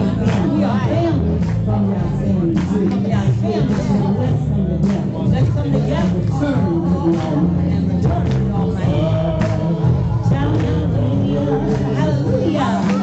We are families from our families. We are families. Let's come together. Serving to the Almighty and return to the Almighty. Shout hallelujah. Hallelujah.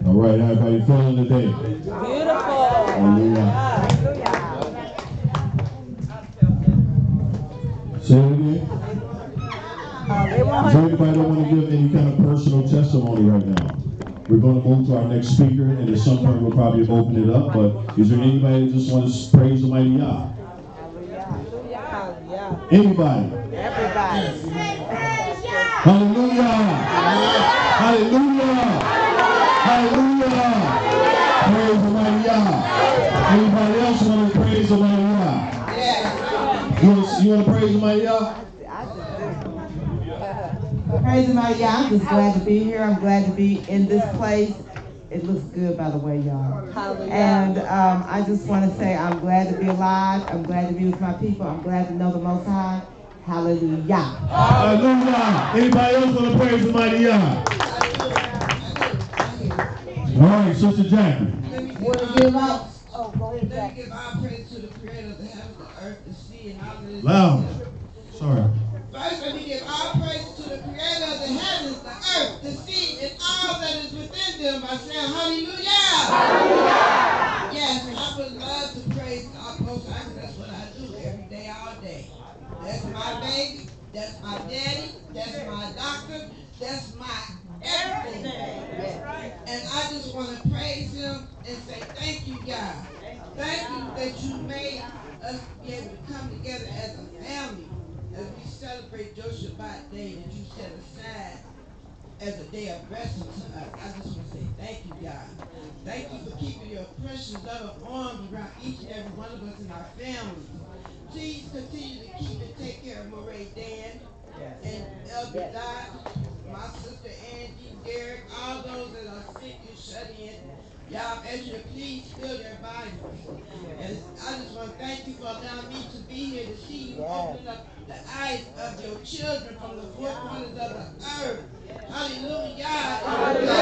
All right, everybody feeling today? Beautiful. Hallelujah. Say it again. Is there anybody that want to give any kind of personal testimony right now? We're going to move to our next speaker, and at some point we'll probably open it up. But is there anybody that just wants to praise the mighty Yah? Anybody? Everybody. Hallelujah! Hallelujah! Hallelujah! Praise the mighty Yah. Anybody else want to praise the mighty Yah? You want to praise the mighty Yah? Praise the mighty Yah. I'm just glad to be here. I'm glad to be in this place. It looks good, by the way, y'all. And I just want to say I'm glad to be alive. I'm glad to be with my people. I'm glad to know the Most High. Hallelujah. Hallelujah. Anybody else want to praise the mighty Yah? All right, Sister Jackie. Want to give up? Oh, go ahead, Jack. Let me give our praise to the creator of the heavens, the earth, the sea, and all that is. Loud. Sorry. First, let me give our praise to the creator of the heavens, the earth, the sea, and all that is within them by saying hallelujah. Hallelujah. Yes, I would love to praise God most high, because that's what I do every day, all day. That's my baby, that's my daddy, that's my doctor, that's my everything. That's right. And I just want to praise him and say thank you, God. Thank you that you made us be able to come together as a family as we celebrate your Shabbat day that you set aside as a day of blessing to us. I just want to say thank you, God. Thank you for keeping your precious love arms around each and every one of us and our families. Please continue to keep and take care of Mowreh Dan and Elder Dot, my sister Angie, Derek, all those that are sick and shut in. Y'all, ask you to please fill their bodies. And I just want to thank you for allowing me to be here to see you open up the eyes of your children from the four corners of the earth. Hallelujah. Hallelujah.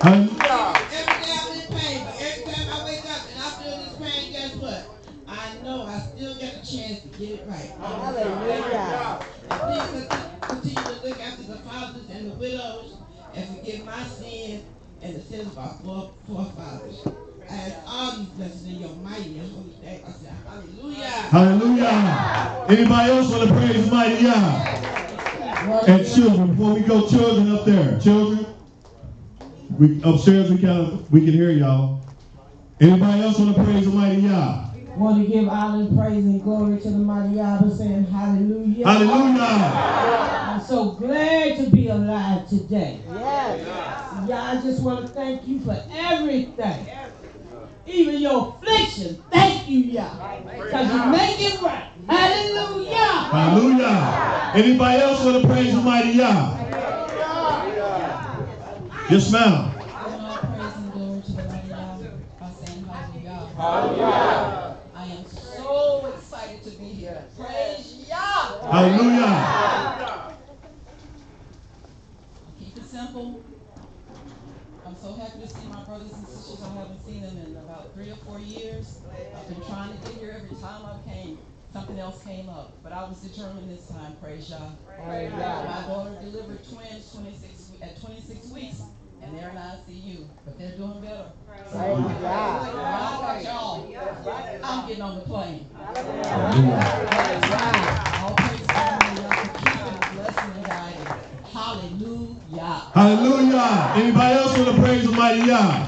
Hallelujah. Every day I'm in pain, but every time I wake up and I feel this pain, guess what? I know I still got a chance to get it right. Hallelujah. And please continue to look after the fathers and the widows and forgive my sins and the sins of our forefathers. I ask all these blessings in your mighty and holy name. I say hallelujah. Hallelujah. Anybody else want to praise the mighty Yah? And children, before we go, children up there. Children, upstairs we can hear y'all. Anybody else want to praise the mighty Yah? Want to give honor and praise and glory to the mighty Yah, saying hallelujah. Hallelujah. I'm so glad to be alive today. Yes. Yah, I just want to thank you for everything. Even your affliction. Thank you, Yah. Because you make it right. Hallelujah. Hallelujah. Anybody else want to praise the mighty Yah? Yes, ma'am. Praise and glory to the mighty God by saying hallelujah. Hallelujah. I am so excited to be here. Praise Yah. Hallelujah. Keep it simple. I'm so happy to see my brothers and sisters. I haven't seen them in about 3 or 4 years. I've been trying to get here. Every time I came, something else came up. But I was determined this time, praise Yah. My daughter delivered twins at 26 weeks, and they're in ICU, but they're doing better. So I got y'all. I'm getting on the plane. All praise to God for keeping, blessing, and guiding. Hallelujah. Hallelujah. Anybody else want to praise the mighty Yah?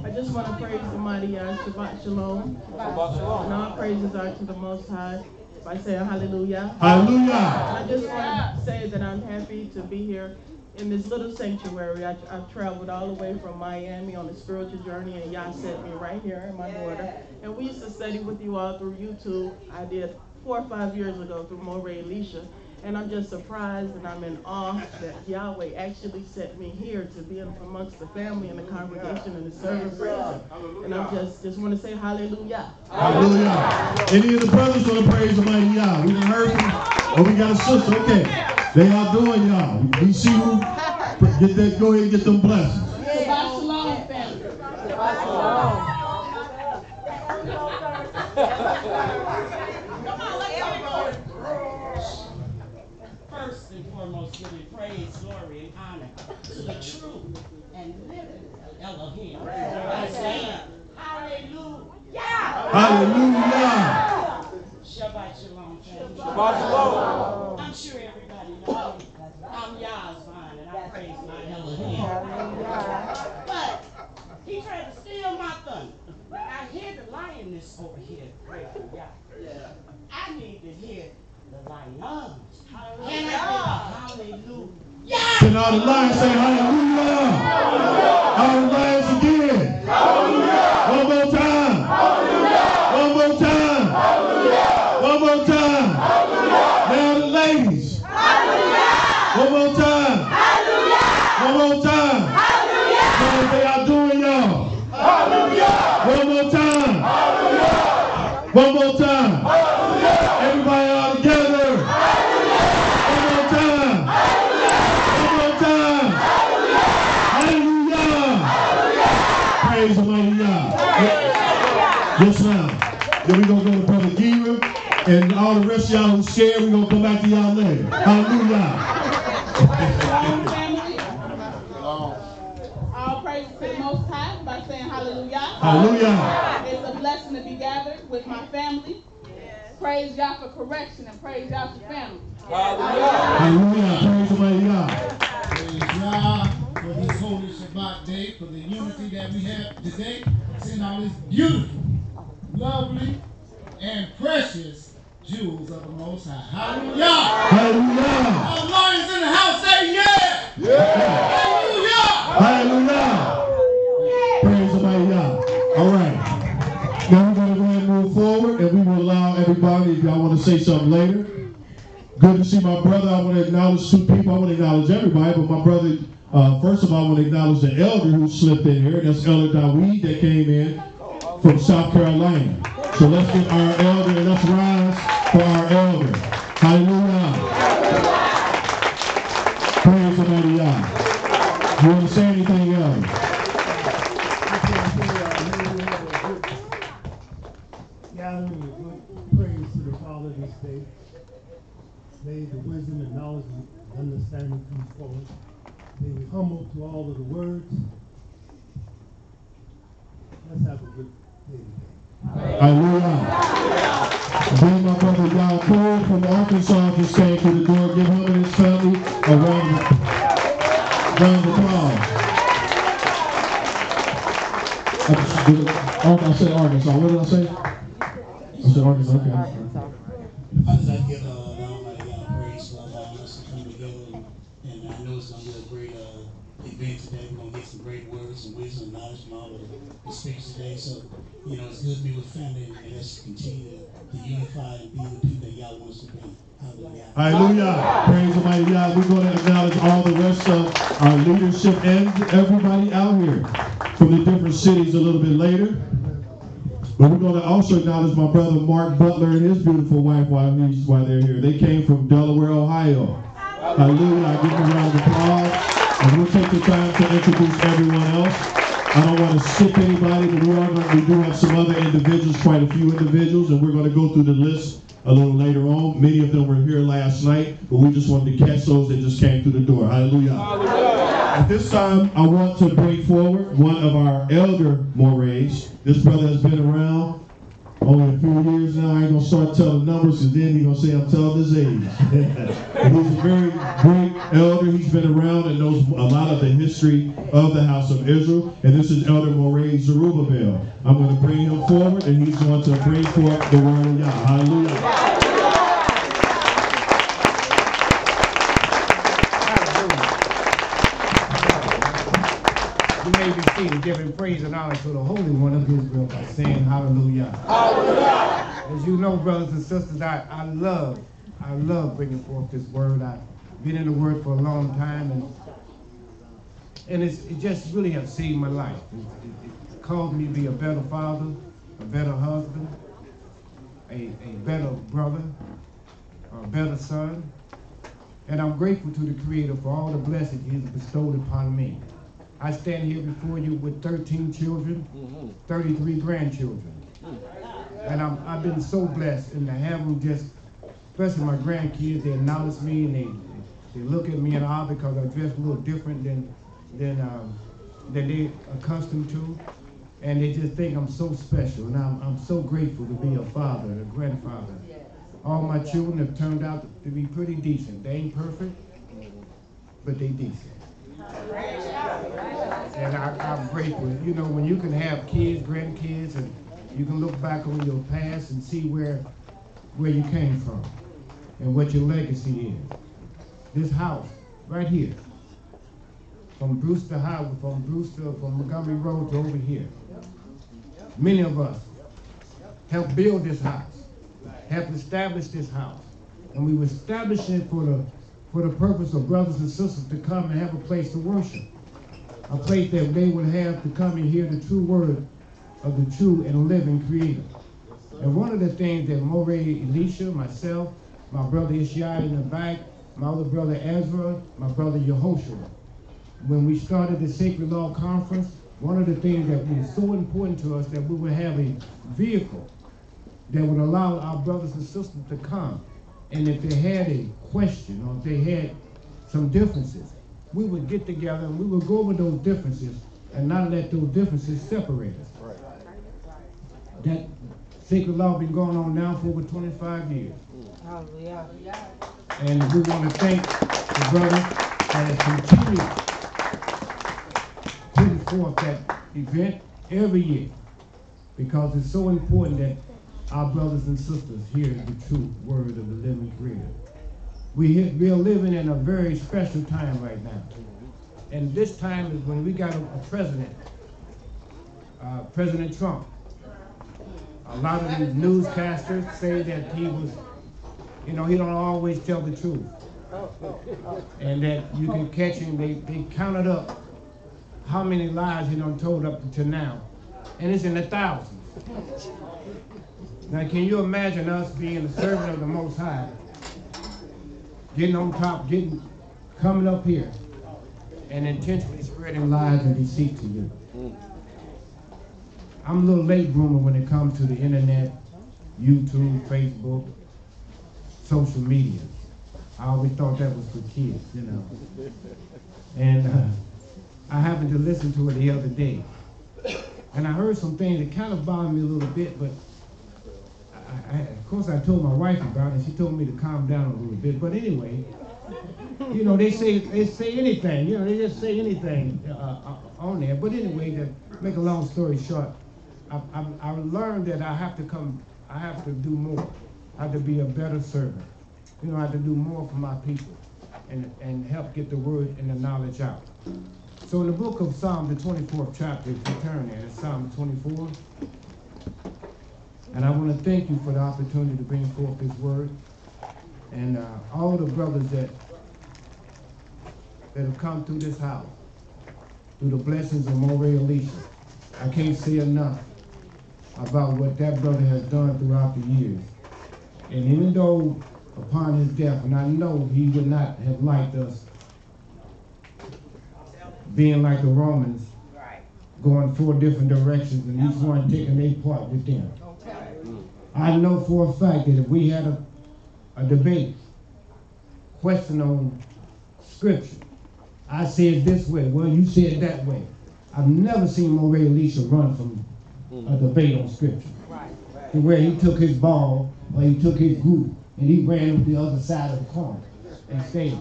I just want to praise the mighty Yah. Shabbat Shalom. And all praises are to the Most High by saying hallelujah. Hallelujah. I just want to say that I'm happy to be here in this little sanctuary. I've traveled all the way from Miami on a spiritual journey, and Yah sent me right here in my daughter. And we used to study with you all through YouTube. I did 4 or 5 years ago through Mowreh IshYAH. And I'm just surprised and I'm in awe that Yahweh actually sent me here to be amongst the family and the congregation and the service. And I just want to say hallelujah. Hallelujah. Any of the brothers want to praise the mighty Yah? We done heard them. Oh, we got a sister. Okay. They are doing y'all. We see who. Get that. Go ahead and get them blessings. Shabbat Shalom, family. Shabbat Shalom. Come on, let's go. First and foremost, giving praise, glory, and honor to the true and living Elohim. By saying, hallelujah. Hallelujah. Shabbat Shalom, family. Shabbat Shalom. I'm sure everybody knows I'm Yah's vine and I praise my Elohim. But he tried to steal my thunder. I hear the lioness over here praising Yah. I need to hear the lions. And I hear the hallelujah. Can all the lions say hallelujah? All the lions again. One more time. One more time. One more time. Now the ladies. One more time. One more time. How they are doing, y'all? One more time. One more time. Everybody all together. One more time. One more time. Hallelujah. Praise the mighty Yah. Yes, ma'am. Then we're going to go to Brother Gira, and all the rest of y'all who's scared, we're going to come back to y'all later. Hallelujah. Shalom, family. All praise to the Most High by saying hallelujah. Hallelujah. It's a blessing to be gathered with my family. Praise Yah for correction and praise Yah for family. Hallelujah. Praise the mighty Yah. Praise Yah for this holy Shabbat day, for the unity that we have today. Seeing all these beautiful, lovely, and precious jewels of the Most High. Hallelujah. Hallelujah. All lions in the house say yeah. Hallelujah. Hallelujah. Praise the mighty Yah. All right. Now we're going to go ahead and move forward, and we will allow everybody, if y'all want to say something later. Good to see my brother. I want to acknowledge 2 people. I want to acknowledge everybody, but my brother, first of all, I want to acknowledge the elder who slipped in here. That's Elder Dawid that came in from South Carolina. So let's get our elder, and let's rise for our elder. Hallelujah. Praise the mighty Yah. You want to say anything else? Gathering a good praise to the Father this day. May the wisdom and knowledge and understanding come forward. May we humble to all of the words. Let's have a good day today. Hallelujah. Bring my brother Yaakov from Arkansas just came to the door. Give him and his family a round of applause. I said Arkansas. What did I say? I said Arkansas. Okay. I just like to give Almighty God praise for allowing us to come together, and I know it's going to be a great event today. going to get some great words, some wisdom, and knowledge from all of the speakers today. So, you know, it's good to be with family, and let's continue to unify and be the people that y'all want us to be. Hallelujah. Hallelujah. Praise Almighty God. We're going to acknowledge all the rest of our leadership and everybody out here from the different cities a little bit later. But we're going to also acknowledge my brother Mark Butler and his beautiful wife while they're here. They came from Delaware, Ohio. Hallelujah. I give them a round of applause. And we'll take the time to introduce everyone else. I don't want to skip anybody, but we do have some other individuals, quite a few individuals, and we're going to go through the list a little later on. Many of them were here last night, but we just wanted to catch those that just came through the door. Hallelujah. At this time, I want to bring forward one of our elder Mowrehs. This brother has been around only a few years now. I ain't going to start telling numbers, because then he's going to say I'm telling his age. But he's a very great elder. He's been around and knows a lot of the history of the house of Israel. And this is Elder Mowreh Zerubbabel. I'm going to bring him forward, and he's going to bring forth the word of Yah. Hallelujah. You may be seated, giving praise and honor to the Holy One of Israel by saying hallelujah. Hallelujah. As you know, brothers and sisters, I love bringing forth this word. I've been in the word for a long time, and it just really has saved my life. It caused me to be a better father, a better husband, a better brother, a better son. And I'm grateful to the Creator for all the blessings He has bestowed upon me. I stand here before you with 13 children, 33 grandchildren. And I've been so blessed, and to have them just, especially my grandkids, they acknowledge me and they look at me in awe because I dress a little different than they're accustomed to. And they just think I'm so special, and I'm so grateful to be a father, a grandfather. All my children have turned out to be pretty decent. They ain't perfect, but they decent. And I'm grateful. You know, when you can have kids, grandkids, and you can look back on your past and see where you came from and what your legacy is. This house, right here, from Brewster Highway, from Montgomery Road to over here. Many of us helped build this house, helped establish this house. And we were establishing it for the purpose of brothers and sisters to come and have a place to worship. A place that they would have to come and hear the true word of the true and living Creator. And one of the things that Mowreh Elisha, myself, my brother IshiYAH in the back, my other brother Ezra, my brother Yehoshua, when we started the Sacred Law Conference, one of the things that was so important to us that we would have a vehicle that would allow our brothers and sisters to come. And if they had a question or if they had some differences, we would get together and we would go over those differences and not let those differences separate us. Right. That sacred law been going on now for over 25 years. Hallelujah. And we want to thank the brothers that have continued putting forth that event every year, because it's so important that our brothers and sisters hear the true word of the living Creator. We are living in a very special time right now. And this time is when we got a president, President Trump. A lot of these newscasters say that he was, you know, he don't always tell the truth. And that you can catch him, they counted up how many lies he done told up until now. And it's in the thousands. Now can you imagine us being a servant of the Most High, getting on top, coming up here, and intentionally spreading lies and deceit to you? I'm a little late bloomer when it comes to the internet, YouTube, Facebook, social media. I always thought that was for kids, you know. And I happened to listen to it the other day. And I heard some things that kind of bothered me a little bit, but of course I told my wife about it, and she told me to calm down a little bit. But anyway, you know, they say anything, you know, they just say anything on there. But anyway, to make a long story short, I learned that I have to do more. I have to be a better servant. You know, I have to do more for my people and help get the word and the knowledge out. So in the book of Psalm, the 24th chapter, if you turn there, it's Psalm 24. And I want to thank you for the opportunity to bring forth this word. And all the brothers that have come through this house, through the blessings of Mowreh IshYAH. I can't say enough about what that brother has done throughout the years. And even though upon his death, and I know he would not have liked us being like the Romans, going 4 different directions and each one taking their part with them. I know for a fact that if we had a debate, question on scripture, I say it this way, well, you say it that way. I've never seen Mowreh IshYAH run from a debate on scripture. To where he took his ball or he took his group and he ran up the other side of the corner and stayed.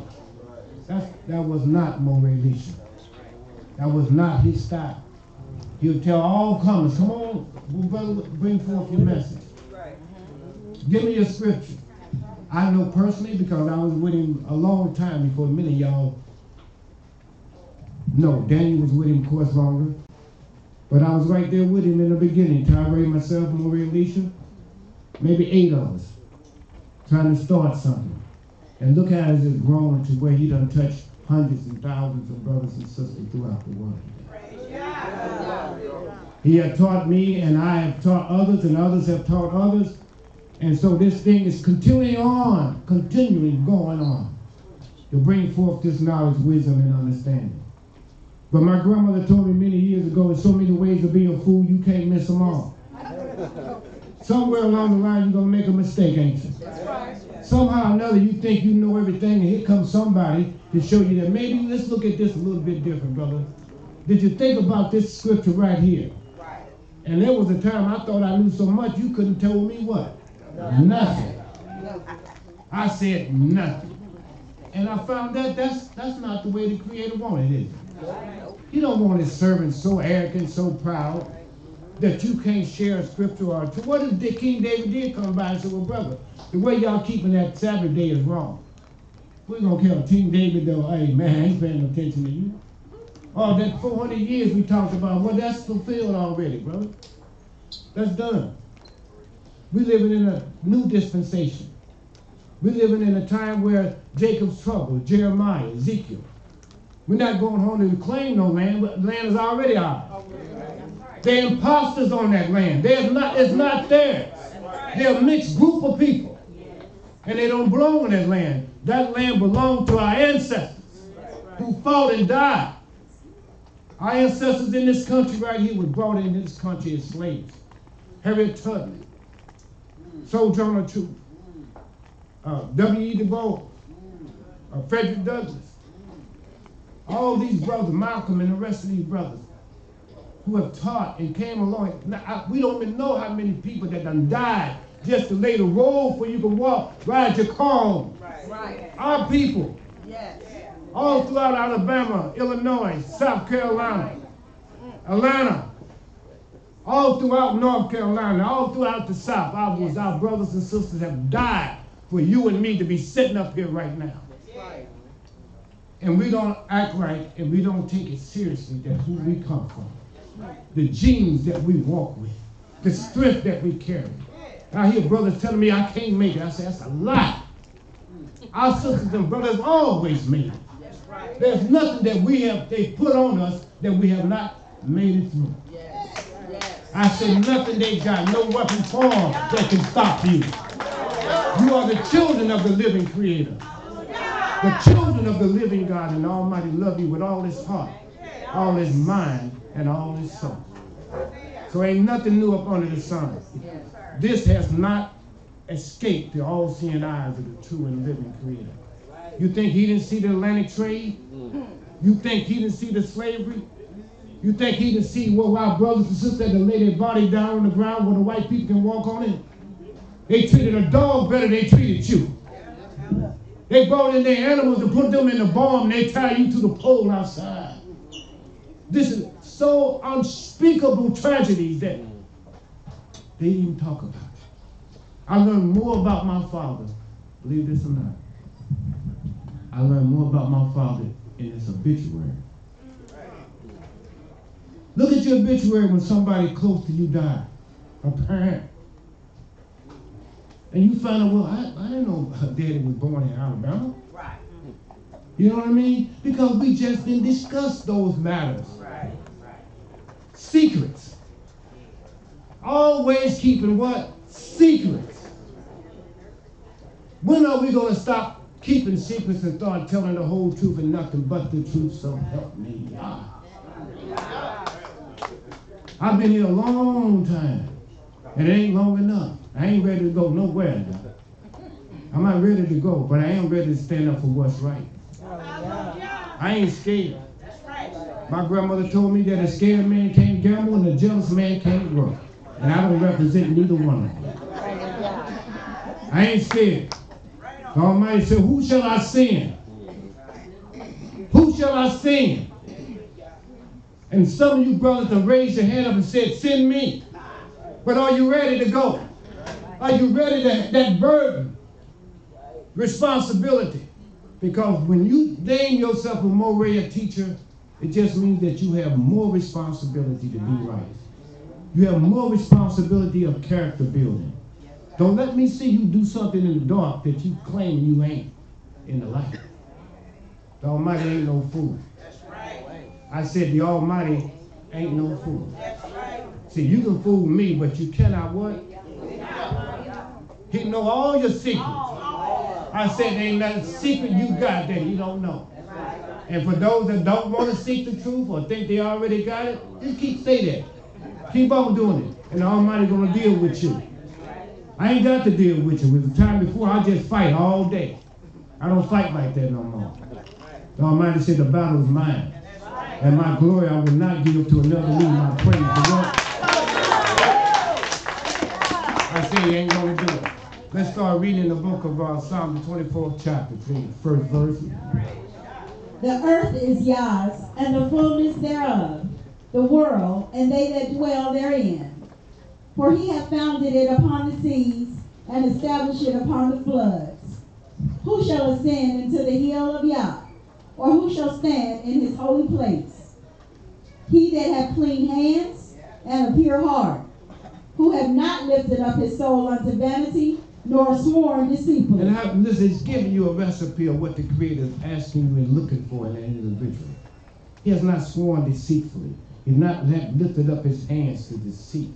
That was not Mowreh IshYAH. That was not his style. He would tell all comers, come on, brother, bring forth your message. Give me your scripture. I know personally because I was with him a long time before many of y'all know. Daniel was with him, of course, longer. But I was right there with him in the beginning. Tyree, myself, Mowreh IshYAH, maybe 8 of us trying to start something. And look how it's grown to where he done touched hundreds and thousands of brothers and sisters throughout the world. He had taught me, and I have taught others, and others have taught others. And so this thing is continuing going on to bring forth this knowledge, wisdom, and understanding. But my grandmother told me many years ago, there's so many ways of being a fool, you can't miss them all. Somewhere along the line, you're going to make a mistake, ain't you? Somehow or another, you think you know everything, and here comes somebody to show you that maybe let's look at this a little bit different, brother. Did you think about this scripture right here? And there was a time I thought I knew so much, you couldn't tell me what? Nothing. I said nothing. And I found that that's not the way the Creator wanted it, is it? He don't want his servants so arrogant, so proud, that you can't share a scripture or two. What if King David did come by and say, well, brother, the way y'all keeping that Sabbath day is wrong. We're going to kill King David, though. Hey, man, I ain't paying no attention to you. Oh, that 400 years we talked about, well, that's fulfilled already, brother. That's done. We're living in a new dispensation. We're living in a time where Jacob's trouble, Jeremiah, Ezekiel. We're not going home to claim no land, but the land is already ours. They're imposters on that land. It's not theirs. They're a mixed group of people. And they don't belong in that land. That land belonged to our ancestors who fought and died. Our ancestors in this country right here were brought into this country as slaves. Harriet Tubman, Sojourner Truth, W.E. Du Bois, Frederick Douglass. All these brothers, Malcolm and the rest of these brothers, who have taught and came along. Now, we don't even know how many people that done died just to lay the road for you to walk, ride your car on. Right. Our people. Yes. All throughout Alabama, Illinois, South Carolina, Atlanta, all throughout North Carolina, all throughout the South, our brothers and sisters have died for you and me to be sitting up here right now. Right. And we don't act right, and we don't take it seriously that who we come from. The genes that we walk with, the strength that we carry. I hear brothers telling me I can't make it. I say, that's a lie. Our sisters and brothers always made it. There's nothing that they put on us that we have not made it through. I say nothing they got, no weapon form that can stop you. You are the children of the living Creator. The children of the living God, and the Almighty love you with all his heart, all his mind, and all his soul. So ain't nothing new up under the sun. This has not escaped the all-seeing eyes of the true and living Creator. You think he didn't see the Atlantic trade? You think he didn't see the slavery? You think he didn't see what our brothers and sisters had to lay their body down on the ground where the white people can walk on it? They treated a dog better than they treated you. They brought in their animals and put them in the barn and they tie you to the pole outside. This is so unspeakable tragedies that they didn't even talk about. I learned more about my father, believe this or not. I learned more about my father in his obituary your obituary when somebody close to you died, a parent. And you find out, well, I didn't know her daddy was born in Alabama. Right. You know what I mean? Because we just didn't discuss those matters. Right. Secrets. Always keeping what? Secrets. When are we going to stop keeping secrets and start telling the whole truth and nothing but the truth? So help me God. I've been here a long time, and it ain't long enough. I ain't ready to go nowhere now. I'm not ready to go, but I am ready to stand up for what's right. I ain't scared. My grandmother told me that a scared man can't gamble and a jealous man can't work. And I don't represent neither one of them. I ain't scared. The Almighty said, who shall I send? Who shall I send? And some of you brothers have raised your hand up and said, send me. But are you ready to go? Are you ready to that burden? Responsibility. Because when you name yourself a Mowreh teacher, it just means that you have more responsibility to be right. You have more responsibility of character building. Don't let me see you do something in the dark that you claim you ain't in the light. The Almighty ain't no fool. I said the Almighty ain't no fool. See, you can fool me, but you cannot what? He know all your secrets. I said there ain't nothing secret you got that he don't know. And for those that don't want to seek the truth or think they already got it, just keep saying that. Keep on doing it. And the Almighty going to deal with you. I ain't got to deal with you. With the time before, I just fight all day. I don't fight like that no more. The Almighty said the battle is mine. And my glory I will not give to another, leave my praise to what? I say he ain't going to do it. Let's start reading the book of Psalm, the 24th chapter, please. First verse. The earth is Yah's, and the fullness thereof, the world, and they that dwell therein. For he hath founded it upon the seas, and established it upon the floods. Who shall ascend into the hill of Yah, or who shall stand in his holy place? He that hath clean hands and a pure heart, who hath not lifted up his soul unto vanity, nor sworn deceitfully. And this is giving you a recipe of what the Creator is asking you and looking for in an individual. He has not sworn deceitfully. He's not lifted up his hands to deceit.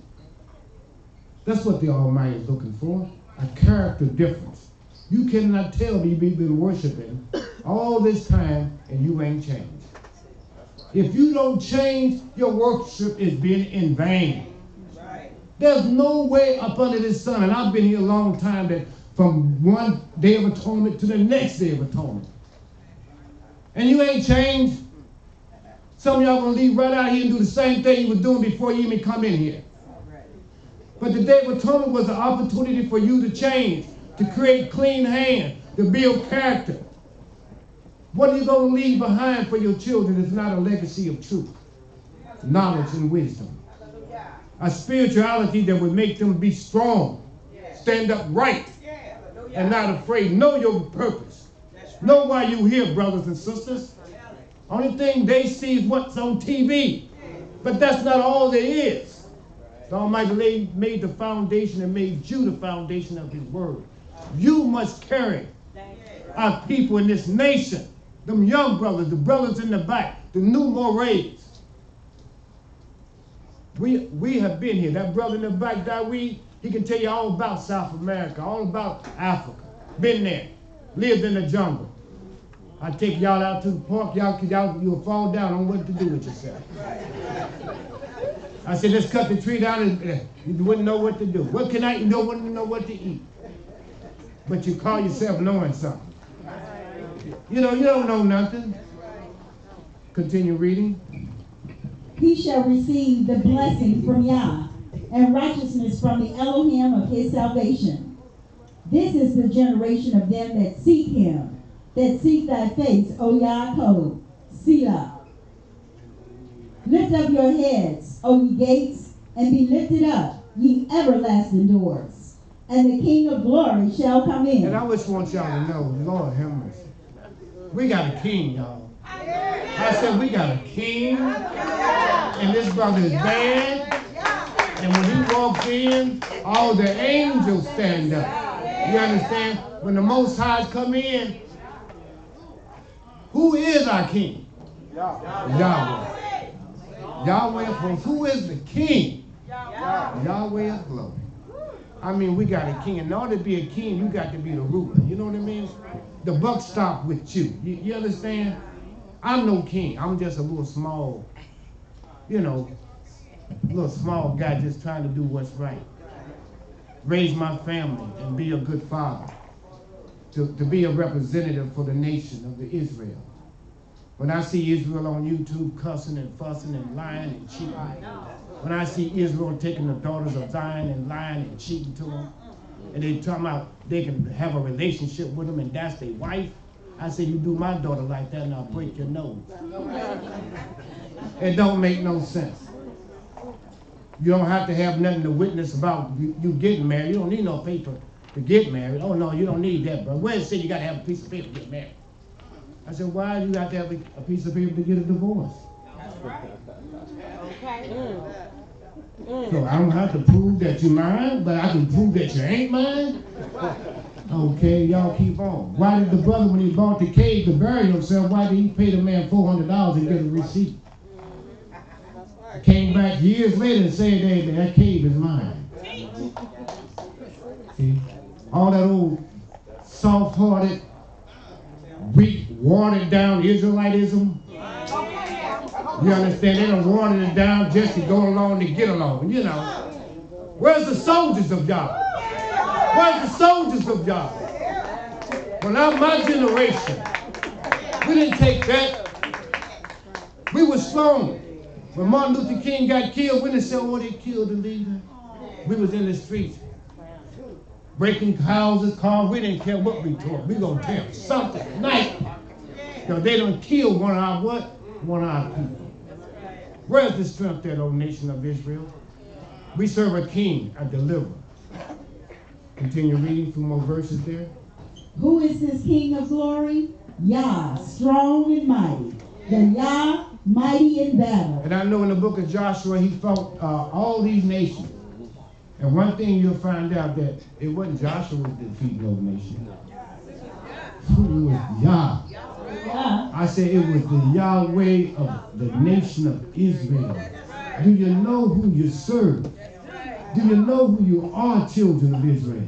That's what the Almighty is looking for, a character difference. You cannot tell me you've been worshiping all this time and you ain't changed. If you don't change, your worship is being in vain. There's no way up under this sun, and I've been here a long time, that from one day of atonement to the next day of atonement. And you ain't changed. Some of y'all gonna leave right out here and do the same thing you were doing before you even come in here. But the Day of Atonement was an opportunity for you to change, to create clean hands, to build character. What are you going to leave behind for your children if not a legacy of truth, knowledge, and wisdom? A spirituality that would make them be strong, stand up right, and not afraid. Know your purpose. Know why you're here, brothers and sisters. Only thing they see is what's on TV. But that's not all there is. The Almighty made the foundation and made you the foundation of his word. You must carry our people in this nation, them young brothers, the brothers in the back, the new Mowrehs. We have been here. That brother in the back, Dawid, he can tell you all about South America, all about Africa. Been there, lived in the jungle. I take y'all out to the park, you'll fall down on what to do with yourself. I said, let's cut the tree down, and you wouldn't know what to do. What can I eat? No one know what to eat. But you call yourself knowing something. You know, you don't know nothing. Continue reading. He shall receive the blessing from Yah, and righteousness from the Elohim of his salvation. This is the generation of them that seek him, that seek thy face, O Yaakov, Selah. Lift up your heads, O ye gates, and be lifted up, ye everlasting doors, and the King of glory shall come in. And I just want y'all to know, Lord have mercy, we got a king, y'all. I said we got a king in this brother is bad. And when he walks in, all the angels stand up. You understand? When the Most High come in, who is our king? Yahweh. Yahweh, for who is the king? Yahweh of glory. I mean, we got a king. In order to be a king, you got to be the ruler. You know what I mean? The buck stop with you. You understand? I'm no king. I'm just a little small, little small guy just trying to do what's right. Raise my family and be a good father. To be a representative for the nation of the Israel. When I see Israel on YouTube cussing and fussing and lying and cheating, when I see Israel taking the daughters of Zion and lying and cheating to them, and they talking about they can have a relationship with them and that's their wife, I say, you do my daughter like that and I'll break your nose. It don't make no sense. You don't have to have nothing to witness about you getting married. You don't need no paper to get married. Oh no, you don't need that, bro. Where it said you got to have a piece of paper to get married? I said, why do you have to have a piece of paper to get a divorce? That's right. Okay. So I don't have to prove that you're mine, but I can prove that you ain't mine? Okay, y'all keep on. Why did the brother, when he bought the cave to bury himself, why did he pay the man $400 and get a receipt? Came back years later and said, hey, that cave is mine. See? All that old soft-hearted, weak, watered down Israelitism. You understand? They done watered it down just to go along to get along, Where's the soldiers of Yah? Where's the soldiers of Yah? Well, now my generation, we didn't take that. We were strong. When Martin Luther King got killed, we didn't say, oh, they killed the leader. We was in the streets. Breaking houses, cars, we didn't care what we tore. We gonna tear something tonight. Because they done killed one of our what? One of our people. Where's the strength there, O nation of Israel? We serve a king, a deliverer. Continue reading, 2 more verses there. Who is this King of glory? Yah, strong and mighty. The Yah, mighty in battle. And I know in the book of Joshua, he fought all these nations. And one thing you'll find out that it wasn't Joshua who defeated no nation. It was Yah. I said it was the Yahweh of the nation of Israel. Do you know who you serve? Do you know who you are, children of Israel?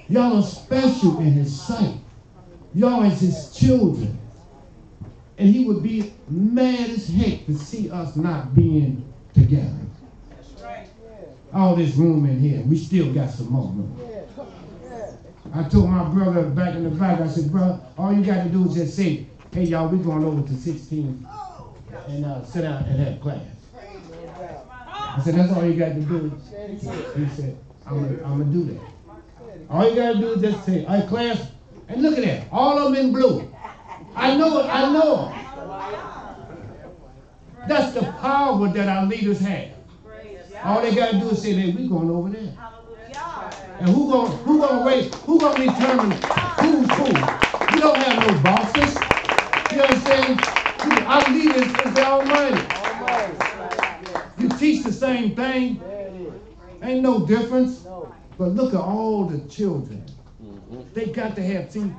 Y'all are special in his sight. Y'all is his children. And he would be mad as heck to see us not being together. All this room in here, we still got some more room. I told my brother back in the back, I said, bro, all you got to do is just say, hey, y'all, we're going over to 16 and sit down and have class. I said, that's all you got to do. He said, I'm going to do that. All you got to do is just say, all right, class, and look at that, all of them in blue. I know it, I know it. That's the power that our leaders have. All they got to do is say, hey, we're going over there. And who gonna determine who's who? We don't have no bosses. You understand? Our leaders is the Almighty. You teach the same thing. Ain't no difference. But look at all the children. They got to have, see,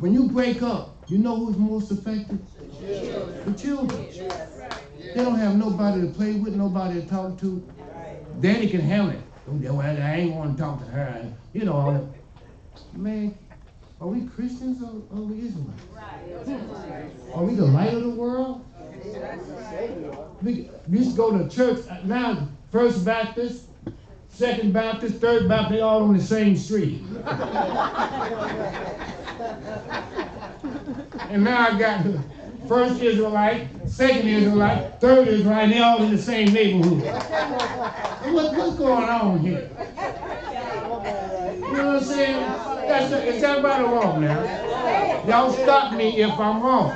when you break up, you know who's most affected? The children. They don't have nobody to play with, nobody to talk to. Daddy can handle it. Well, I ain't want to talk to her. You know all that. Man, are we Christians or are we Israelites? Are we the light of the world? We used to go to church. Now, First Baptist, Second Baptist, Third Baptist, they all on the same street. And now I got the First Israelite, Second Israelite, Third Israelite, and they all in the same neighborhood. What's going on here? You know what I'm saying? Is everybody wrong now? Y'all stop me if I'm wrong.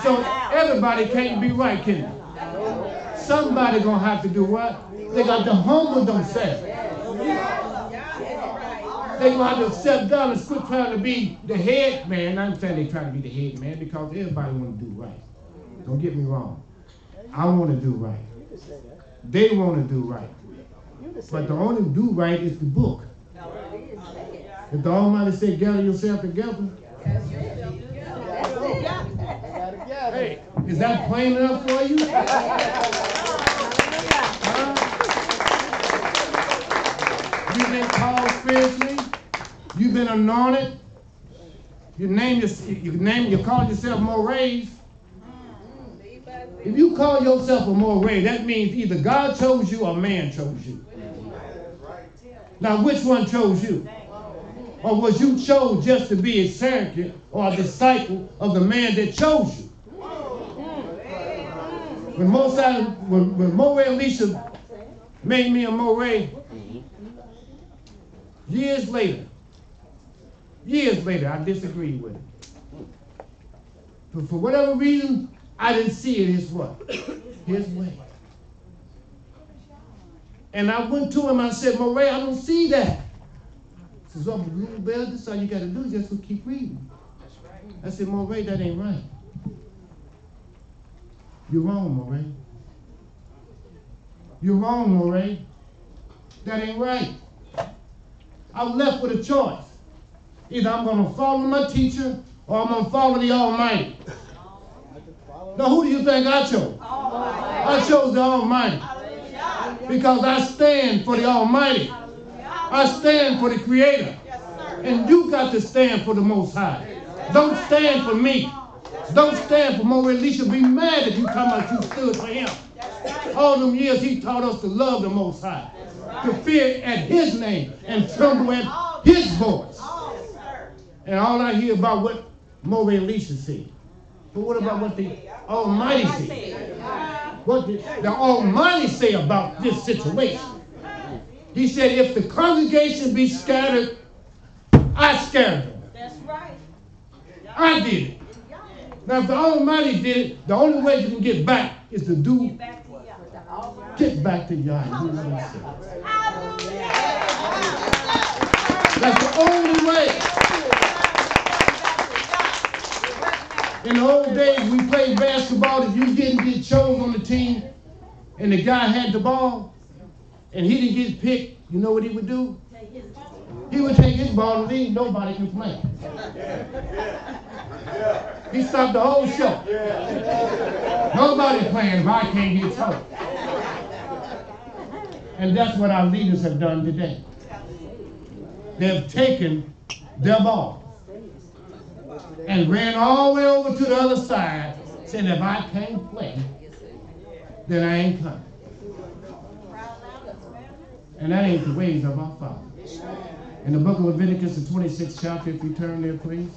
So everybody can't be right, can they? Somebody gonna have to do what? They got to humble themselves. They gonna have to step down and quit trying to be the head man. I'm saying they trying to be the head man because everybody want to do right. Don't get me wrong. I want to do right. They want to do right. But the only do right is the book. If the Almighty said, gather yourself together. Hey, is that plain enough for you? You've been called spiritually. You've been anointed. You call yourself Mowreh. If you call yourself a Mowreh, that means either God chose you or man chose you. Now, which one chose you? Or was you chosen just to be a servant or a disciple of the man that chose you? When Mowreh Elisha made me a Mowreh, years later, I disagreed with it. But for whatever reason, I didn't see it as what? His way. And I went to him, I said, Mowreh, I don't see that. He says, oh, well, this is all you got to do, just keep reading. I said, Mowreh, that ain't right. You're wrong, Mowreh. You're wrong, Mowreh. That ain't right. I'm left with a choice. Either I'm going to follow my teacher or I'm going to follow the Almighty. Now, who do you think I chose? I chose the Almighty. Because I stand for the Almighty. I stand for the Creator. And you got to stand for the Most High. Don't stand for me. Don't stand for Mowreh Elisha. Be mad if you come out you stood for him. All them years he taught us to love the Most High. To fear at his name and tremble at his voice. And all I hear about what Mowreh Elisha said. But what about what the Almighty said? What did the Almighty say about this situation? He said, if the congregation be scattered, I scattered them. That's right. I did it. Now, if the Almighty did it, the only way you can get back is to do, get back to YAH and do what he said. That's the only way. In the old days, we played basketball. If you didn't get chosen on the team and the guy had the ball and he didn't get picked, you know what he would do? He would take his ball and leave. Nobody can play. He stopped the whole show. Nobody playing if I can't get chosen. And that's what our leaders have done today. They've taken their ball and ran all the way over to the other side, saying, if I can't play, then I ain't coming. And that ain't the ways of our Father. In the book of Leviticus, the 26th chapter, if you turn there, please.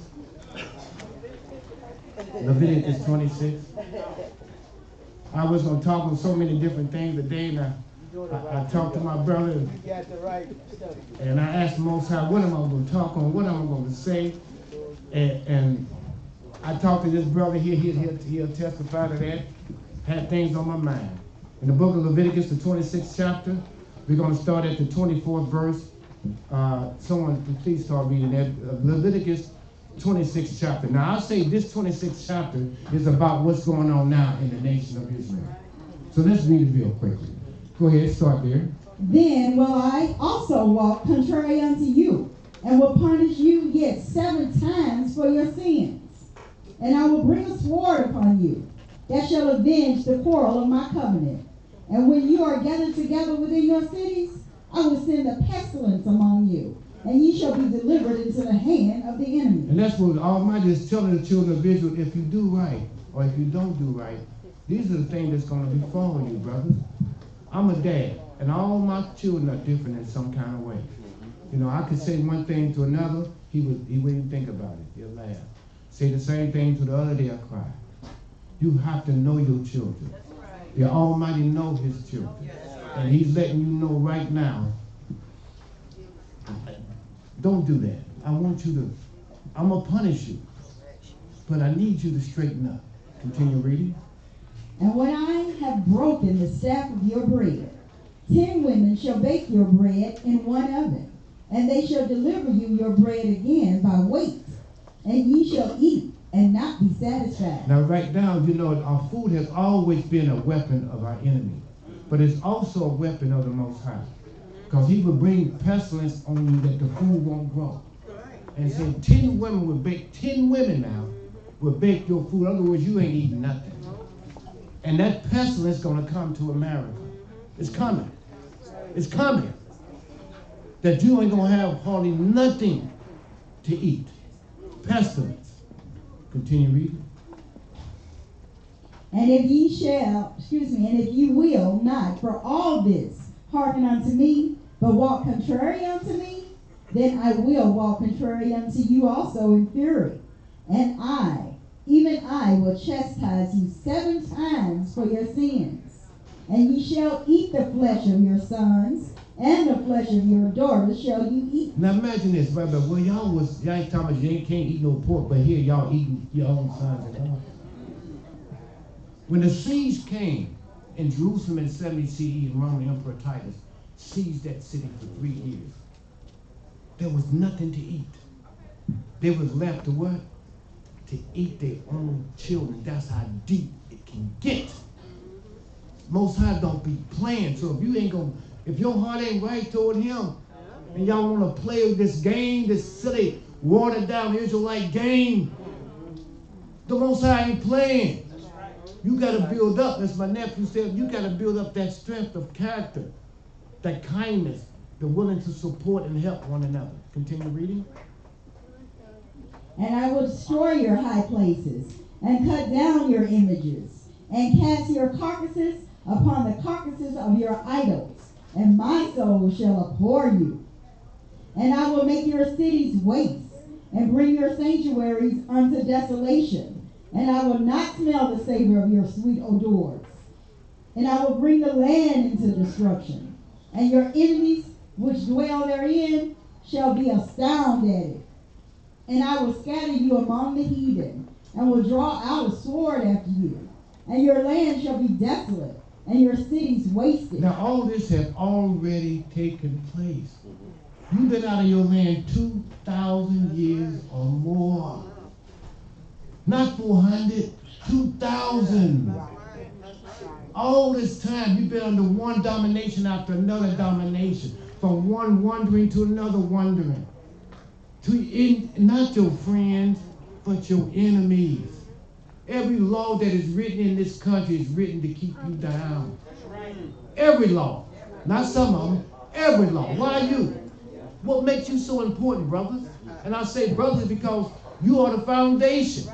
Leviticus 26. I was going to talk on so many different things today, and I talked to my brother, and I asked the Most High, what am I going to talk on? What am I going to say? And I talked to this brother here, he'll testify to that. Had things on my mind. In the book of Leviticus, the 26th chapter, we're going to start at the 24th verse. Someone please start reading that. Leviticus 26th chapter. Now I say this 26th chapter is about what's going on now in the nation of Israel. So let's read it real quickly. Go ahead, start there. Then will I also walk contrary unto you, and will punish you yet 7 times for your sins. And I will bring a sword upon you, that shall avenge the quarrel of my covenant. And when you are gathered together within your cities, I will send a pestilence among you, and ye shall be delivered into the hand of the enemy. And that's what Almighty is telling the children of Israel. If you do right, or if you don't do right, these are the things that's going to befall you, brothers. I'm a dad, and all my children are different in some kind of way. You know, I could say one thing to another, he wouldn't even think about it. He'll laugh. Say the same thing to the other, they'll cry. You have to know your children. The Almighty knows his children. And he's letting you know right now, don't do that. I'm going to punish you. But I need you to straighten up. Continue reading. And when I have broken the staff of your bread, 10 women shall bake your bread in one oven, and they shall deliver you your bread again by weight, and ye shall eat and not be satisfied. Now, right now, you know, our food has always been a weapon of our enemy, but it's also a weapon of the Most High, because he will bring pestilence on you that the food won't grow. And say 10 women will bake, 10 women now will bake your food. In other words, you ain't eating nothing. And that pestilence is going to come to America. It's coming. It's coming. That you ain't going to have hardly nothing to eat. Pestilence. Continue reading. And if ye will not for all this hearken unto me, but walk contrary unto me, then I will walk contrary unto you also in fury. And I, even I, will chastise you 7 times for your sins. And ye shall eat the flesh of your sons, and the flesh of your daughters shall you eat. Now imagine this, brother. Well, y'all ain't talking about you can't eat no pork, but here y'all eating your own sons and daughters. When the siege came in Jerusalem in 70 CE, and Roman Emperor Titus sieged that city for 3 years, there was nothing to eat. They was left to what? To eat their own children. That's how deep it can get. Most High don't be playing. So if your heart ain't right toward him, and y'all want to play this game, this silly, watered down Israelite game, the Most High ain't playing. You got to build up, as my nephew said, you got to build up that strength of character, that kindness, the willing to support and help one another. Continue reading. And I will destroy your high places, and cut down your images, and cast your carcasses upon the carcasses of your idols, and my soul shall abhor you. And I will make your cities waste, and bring your sanctuaries unto desolation. And I will not smell the savor of your sweet odors. And I will bring the land into destruction. And your enemies which dwell therein shall be astounded at it. And I will scatter you among the heathen, and will draw out a sword after you. And your land shall be desolate, and your cities wasted. Now all this has already taken place. You've been out of your land 2,000 years or more. Not 400, 2,000. All this time you've been under one domination after another domination, from one wandering to another wandering. Not your friends, but your enemies. Every law that is written in this country is written to keep you down. Every law. Not some of them. Every law. Why you? What makes you so important, brothers? And I say brothers because you are the foundation.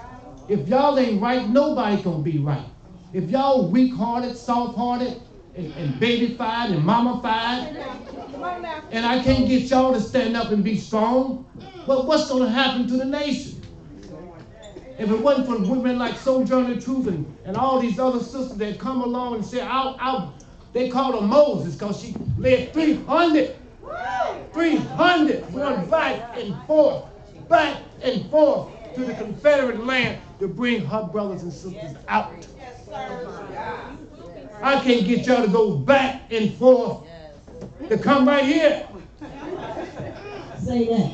If y'all ain't right, nobody gonna be right. If y'all weak-hearted, soft-hearted, and baby-fied and mama-fied, and I can't get y'all to stand up and be strong, well, what's gonna happen to the nation? If it wasn't for women like Sojourner Truth and all these other sisters that come along and say, they called her Moses because she led 300 going back and forth to the Confederate land to bring her brothers and sisters out. I can't get y'all to go back and forth to come right here. Say that.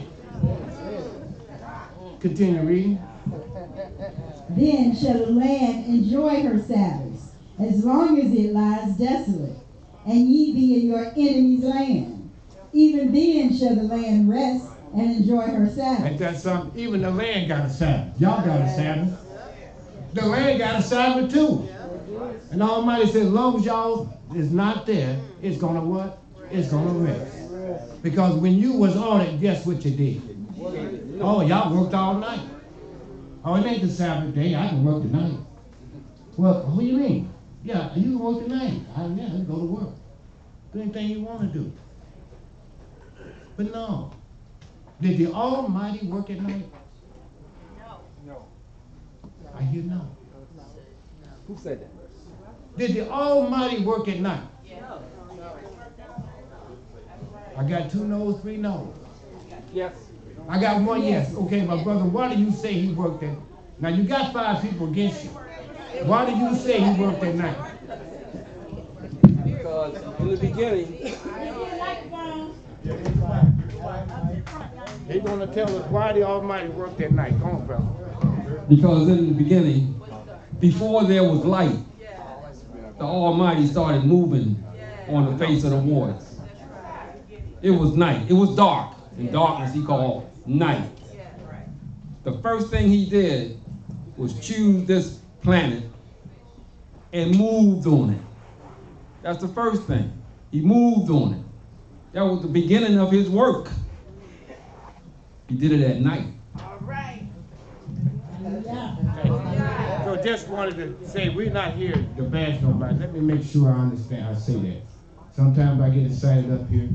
Continue reading. Then shall the land enjoy her Sabbaths, as long as it lies desolate, and ye be in your enemy's land. Even then shall the land rest and enjoy her Sabbath. Ain't that something? Even the land got a Sabbath. Y'all got a Sabbath. The land got a Sabbath too. And Almighty said, as long as y'all is not there, it's gonna what? It's gonna rest. Because when you was on it, guess what you did? Oh, y'all worked all night. Oh, it ain't the Sabbath day. I can work tonight. Well, what do you mean? Yeah, you can work tonight. Yeah, you can go to work. Do anything you want to do. But no. Did the Almighty work at night? No. I hear no. Who said that? Did the Almighty work at night? No. I got 2 no's, 3 no's. Yes. I got 1 yes. Okay, my brother, why do you say he worked at night? Now you got 5 people against you. Why do you say he worked at night? Because in the beginning, He's going to tell us why the Almighty worked at night. Come on, brother. Because in the beginning, before there was light, the Almighty started moving on the face of the waters. It was night. It was dark. And darkness he called night. The first thing he did was choose this planet and moved on it. That's the first thing. He moved on it. That was the beginning of his work. He did it at night. All right. So just wanted to say, we're not here to bash nobody. Let me make sure I understand. I say that. Sometimes I get excited up here,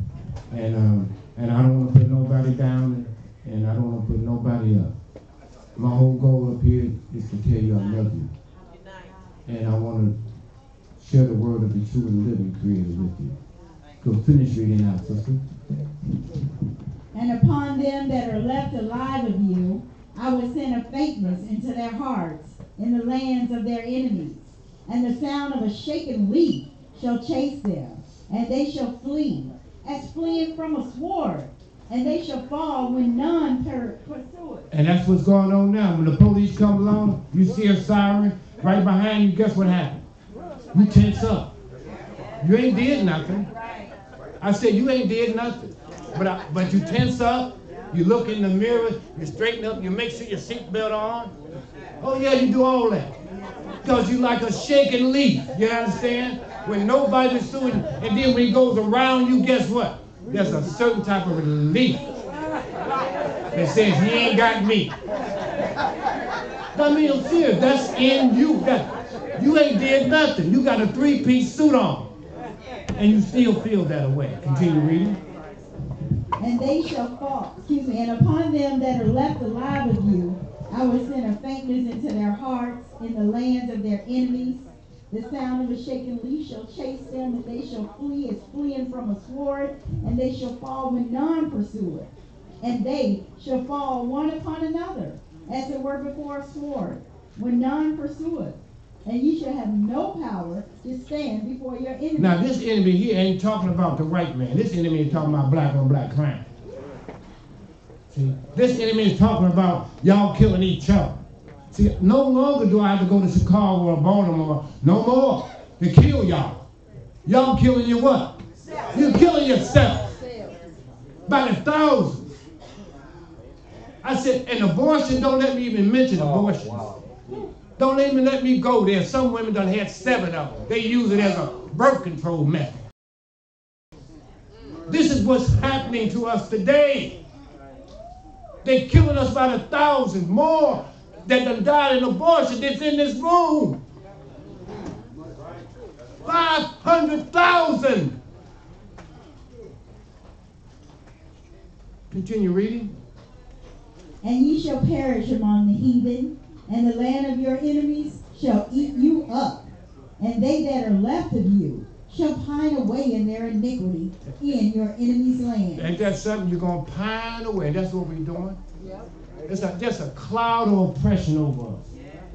and I don't want to put nobody down, and I don't want to put nobody up. My whole goal up here is to tell you I love you, and I want to share the word of the true and living Creator with you. Go finish reading out, sister. And upon them that are left alive of you, I will send a faintness into their hearts in the lands of their enemies. And the sound of a shaken leaf shall chase them, and they shall flee, as fleeing from a sword, and they shall fall when none pursue it. And that's what's going on now. When the police come along, you see a siren right behind you, guess what happens? You tense up. You ain't did nothing. I said you ain't did nothing. But you tense up, you look in the mirror, you straighten up, you make sure your seatbelt on. Oh yeah, you do all that. Because you like a shaking leaf, you understand? When nobody's suing, and then when he goes around you, guess what? There's a certain type of relief that says he ain't got me. I mean, I'm serious, that's in you. You ain't did nothing. You got a three-piece suit on. And you still feel that way. Continue reading. And they shall fall, and upon them that are left alive of you, I will send a faintness into their hearts in the lands of their enemies. The sound of a shaken leaf shall chase them, and they shall flee as fleeing from a sword, and they shall fall when none pursue it. And they shall fall one upon another, as it were before a sword, when none pursue it. And ye shall have no power to stand before your enemy. Now this enemy here ain't talking about the white man. This enemy is talking about black on black crime. See, this enemy is talking about y'all killing each other. See, no longer do I have to go to Chicago or Baltimore, no more, to kill y'all. Y'all killing your what? You're killing yourself. By the thousands. I said, and abortion, don't let me even mention abortion. Don't even let me go there. Some women done had 7 of them. They use it as a birth control method. This is what's happening to us today. They're killing us by the thousands, more that done died in abortion that's in this room. 500,000. Continue reading. And ye shall perish among the heathen, and the land of your enemies shall eat you up, and they that are left of you shall pine away in their iniquity in your enemy's land. Ain't that something? You're going to pine away. That's what we're doing. It's just a cloud of oppression over us.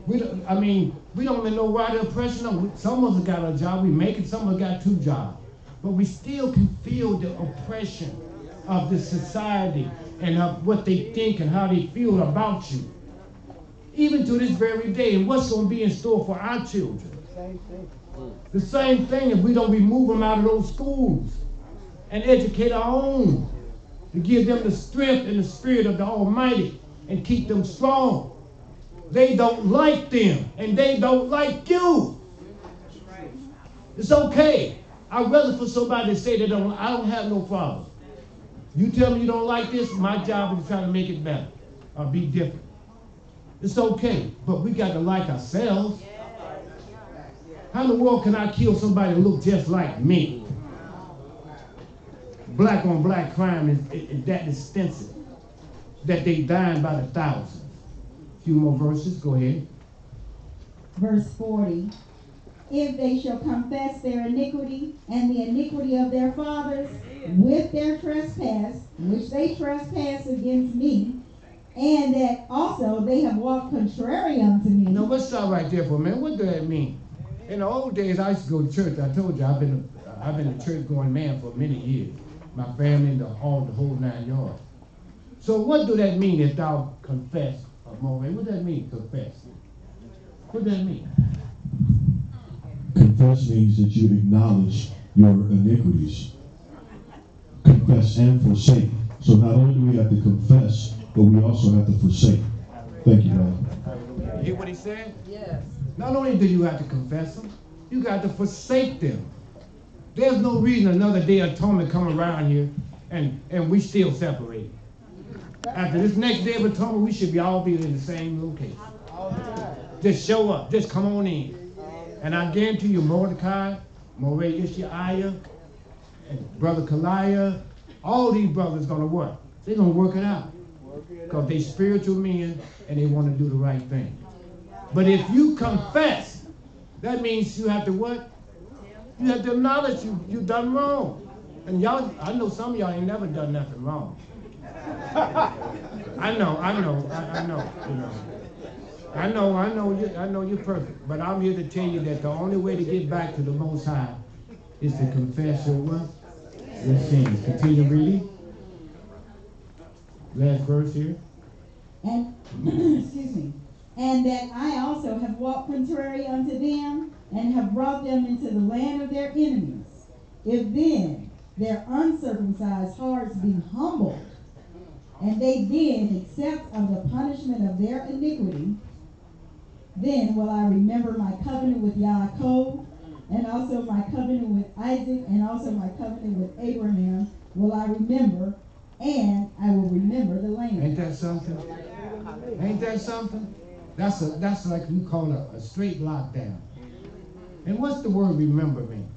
We don't even know why the oppression is. Some of us got a job, we make it, some of us got 2 jobs. But we still can feel the oppression of this society and of what they think and how they feel about you. Even to this very day, and what's going to be in store for our children. The same thing if we don't remove them out of those schools and educate our own to give them the strength and the spirit of the Almighty and keep them strong. They don't like them, and they don't like you. It's okay. I'd rather for somebody to say I don't have no problem. You tell me you don't like this, my job is to try to make it better or be different. It's okay, but we got to like ourselves. How in the world can I kill somebody that look just like me? Black on black crime is that extensive that they dying by the thousands. A few more verses, go ahead. Verse 40. If they shall confess their iniquity and the iniquity of their fathers with their trespass, which they trespass against me, and that also they have walked contrary unto me. Now let's stop right there for a minute. What does that mean? In the old days, I used to go to church. I told you I've been a church going man for many years. My family, the whole 9 yards. So what do that mean if thou confess a Mowreh? What does that mean, confess? What does that mean? Confess means that you acknowledge your iniquities. Confess and forsake. So not only do we have to confess, but we also have to forsake. Thank you, God. You hear what he said? Yes. Not only do you have to confess them, you got to forsake them. There's no reason another day of atonement come around here and we still separate. After this next day of atonement, we should all be in the same location. Just show up. Just come on in. And I guarantee you, Mordecai, Mowreh IshYAH, and Brother Kaliah, all these brothers going to work. They're going to work it out. Because they spiritual men and they want to do the right thing. But if you confess, that means you have to what? You have to acknowledge you done wrong. And y'all, I know some of y'all ain't never done nothing wrong. I know, I know you're perfect. But I'm here to tell you that the only way to get back to the Most High is to confess your what? Your sins. Continue reading. Last verse here. And excuse me. And that I also have walked contrary unto them, and have brought them into the land of their enemies. If then their uncircumcised hearts be humbled, and they then accept of the punishment of their iniquity, then will I remember my covenant with Yaakov, and also my covenant with Isaac, and also my covenant with Abraham will I remember, and I will remember the land. Ain't that something? Ain't that something? That's like we call a straight lockdown. And what's the word remember mean?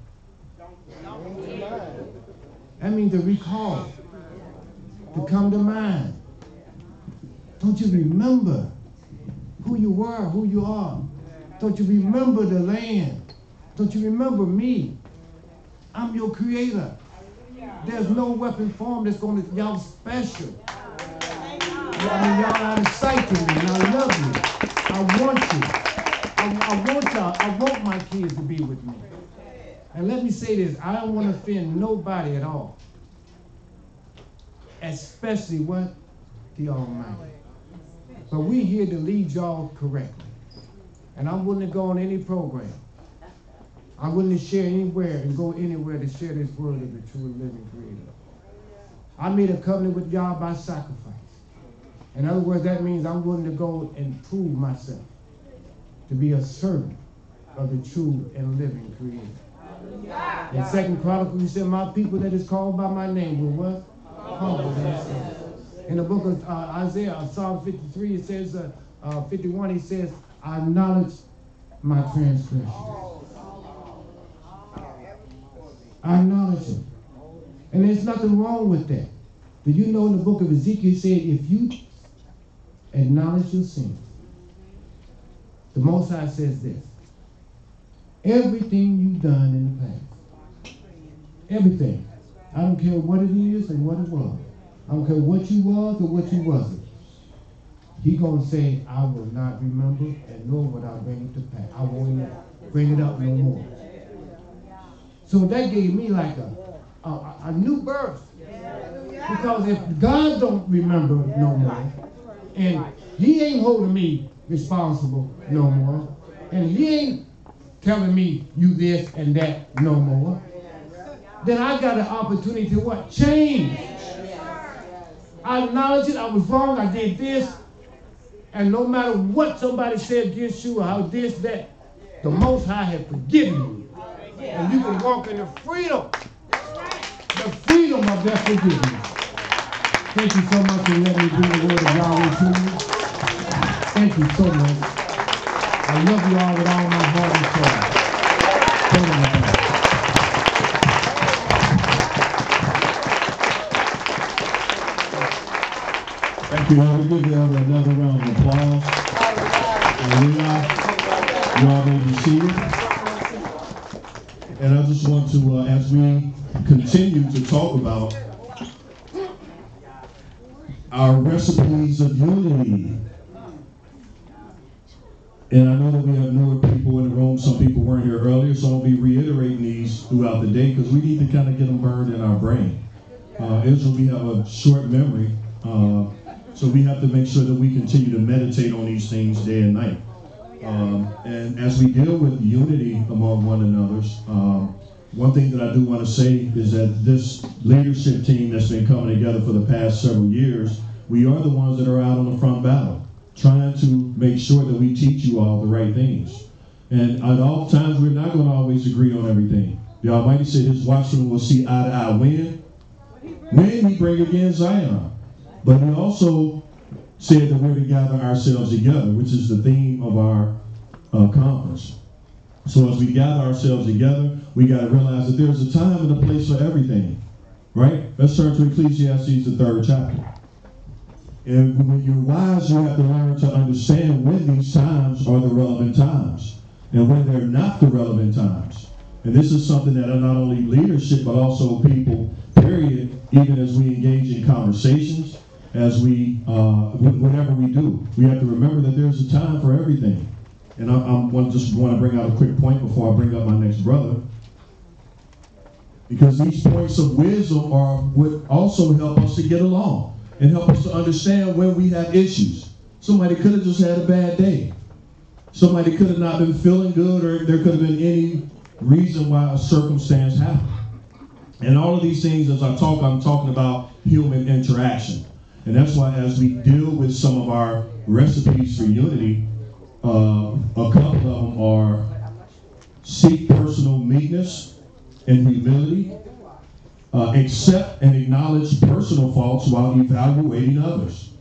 That means to recall, to come to mind. Don't you remember who you were, who you are? Don't you remember the land? Don't you remember me? I'm your creator. There's no weapon formed that's going to, y'all special. Y'all out of sight to me, and I love you. I want you. I want my kids to be with me. And let me say this, I don't want to offend nobody at all. Especially what? The Almighty. But we're here to lead y'all correctly. And I'm willing to go on any program. I'm willing to share anywhere and go anywhere to share this word of the true and living Creator. I made a covenant with y'all by sacrifice. In other words, that means I'm willing to go and prove myself to be a servant of the true and living Creator. In 2 Chronicles, he said, my people that is called by my name will what? Humble themselves. In the book of Isaiah, Psalm 53, it says, 51, he says, I acknowledge my transgressions. I acknowledge it. And there's nothing wrong with that. Did you know in the book of Ezekiel, it said, if you acknowledge your sins, the Most High says this, everything you've done in the past, everything, I don't care what it is and what it was, I don't care what you was or what you wasn't, He gonna say, I will not remember, and nor will I bring it to pass. I won't bring it up no more. So that gave me like a new birth. Because if God don't remember no more, and He ain't holding me responsible no more, and He ain't telling me you this and that no more, then I got an opportunity to what? Change. I acknowledge it, I was wrong, I did this, and no matter what somebody said against you or how this, that, the Most High has forgiven you. And you can walk in the freedom of that forgiveness. Thank you so much for letting me bring the word of Yahweh to you. Thank you so much. I love you all with all my heart and soul. Thank you. I'll give you another round of applause. Hallelujah. You all may be seated. And I just want to, as we continue to talk about our recipes of unity, and I know that we have newer people in the room, some people weren't here earlier, so I'll be reiterating these throughout the day because we need to kind of get them burned in our brain. Israel, we have a short memory, So we have to make sure that we continue to meditate on these things day and night. And as we deal with unity among one another, one thing that I do want to say is that this leadership team that's been coming together for the past several years, we are the ones that are out on the front battle, trying to make sure that we teach you all the right things. And at all times, we're not going to always agree on everything. The Almighty said his watchmen will see eye to eye when we bring again Zion. But he also said that we're to gather ourselves together, which is the theme of our conference. So as we gather ourselves together, we got to realize that there's a time and a place for everything, right? Let's turn to Ecclesiastes, the 3rd chapter. And when you're wise, you have to learn to understand when these times are the relevant times and when they're not the relevant times. And this is something that not only leadership, but also people, period, even as we engage in conversations, as we, whatever we do, we have to remember that there's a time for everything. And I just want to bring out a quick point before I bring up my next brother. Because these points of wisdom would also help us to get along and help us to understand when we have issues. Somebody could have just had a bad day. Somebody could have not been feeling good, or there could have been any reason why a circumstance happened. And all of these things, as I talk, I'm talking about human interaction. And that's why as we deal with some of our recipes for unity, a couple of them are seek personal meekness and humility, accept and acknowledge personal faults while evaluating others,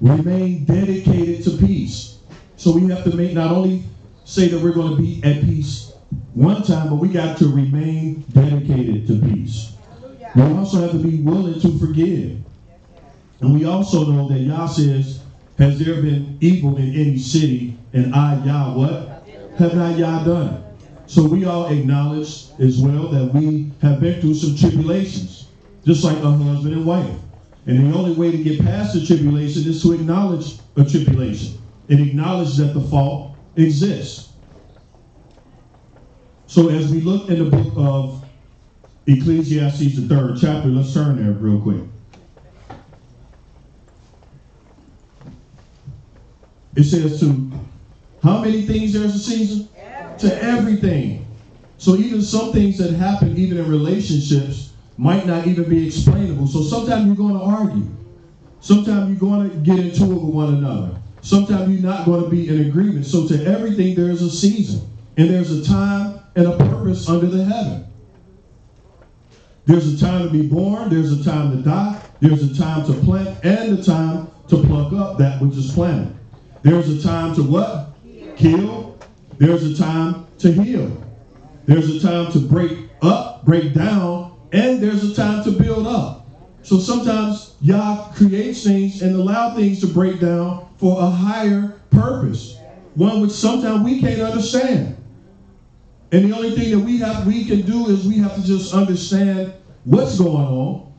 remain dedicated to peace. So we have to not only say that we're going to be at peace one time, but we got to remain dedicated to peace. We also have to be willing to forgive. And we also know that Yah says, has there been evil in any city, and I, Yah, what? Have not Yah done it? So we all acknowledge as well that we have been through some tribulations, just like a husband and wife. And the only way to get past the tribulation is to acknowledge a tribulation and acknowledge that the fault exists. So as we look in the book of Ecclesiastes, the 3rd chapter, let's turn there real quick. It says to how many things there's a season? To everything. So even some things that happen even in relationships might not even be explainable. So sometimes you're going to argue. Sometimes you're going to get into it with one another. Sometimes you're not going to be in agreement. So to everything there's a season. And there's a time and a purpose under the heaven. There's a time to be born. There's a time to die. There's a time to plant and a time to pluck up that which is planted. There's a time to what? Kill. There's a time to heal. There's a time to break up, break down, and there's a time to build up. So sometimes Yah creates things and allow things to break down for a higher purpose, one which sometimes we can't understand. And the only thing that we can do is we have to just understand what's going on,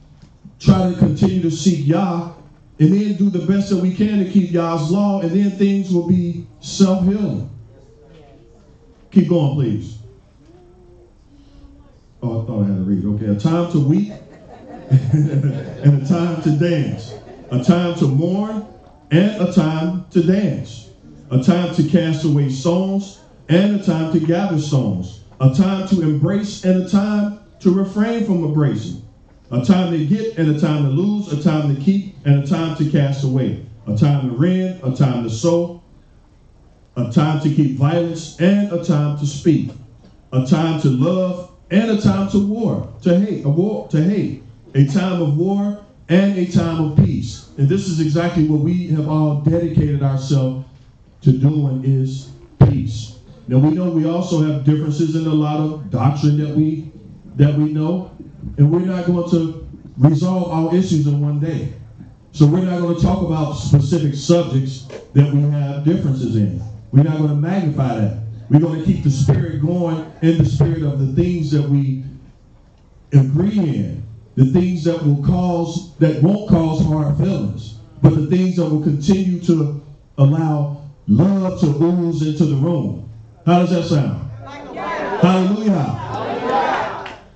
try to continue to seek Yah, and then do the best that we can to keep Yah's law, and then things will be self-healing. Keep going, please. Oh, I thought I had to read. Okay, a time to weep and a time to dance. A time to mourn and a time to dance. A time to cast away stones and a time to gather stones. A time to embrace and a time to refrain from embracing. A time to get and a time to lose. A time to keep and a time to cast away. A time to rend, a time to sow. A time to keep violence and a time to speak. A time to love and a time to war, to hate, a time of war and a time of peace. And this is exactly what we have all dedicated ourselves to doing, is peace. Now we know we also have differences in a lot of doctrine that we know, and we're not going to resolve our issues in one day. So we're not going to talk about specific subjects that we have differences in. We're not going to magnify that. We're going to keep the spirit going in the spirit of the things that we agree in, the things that won't cause hard feelings, but the things that will continue to allow love to ooze into the room. How does that sound? Hallelujah.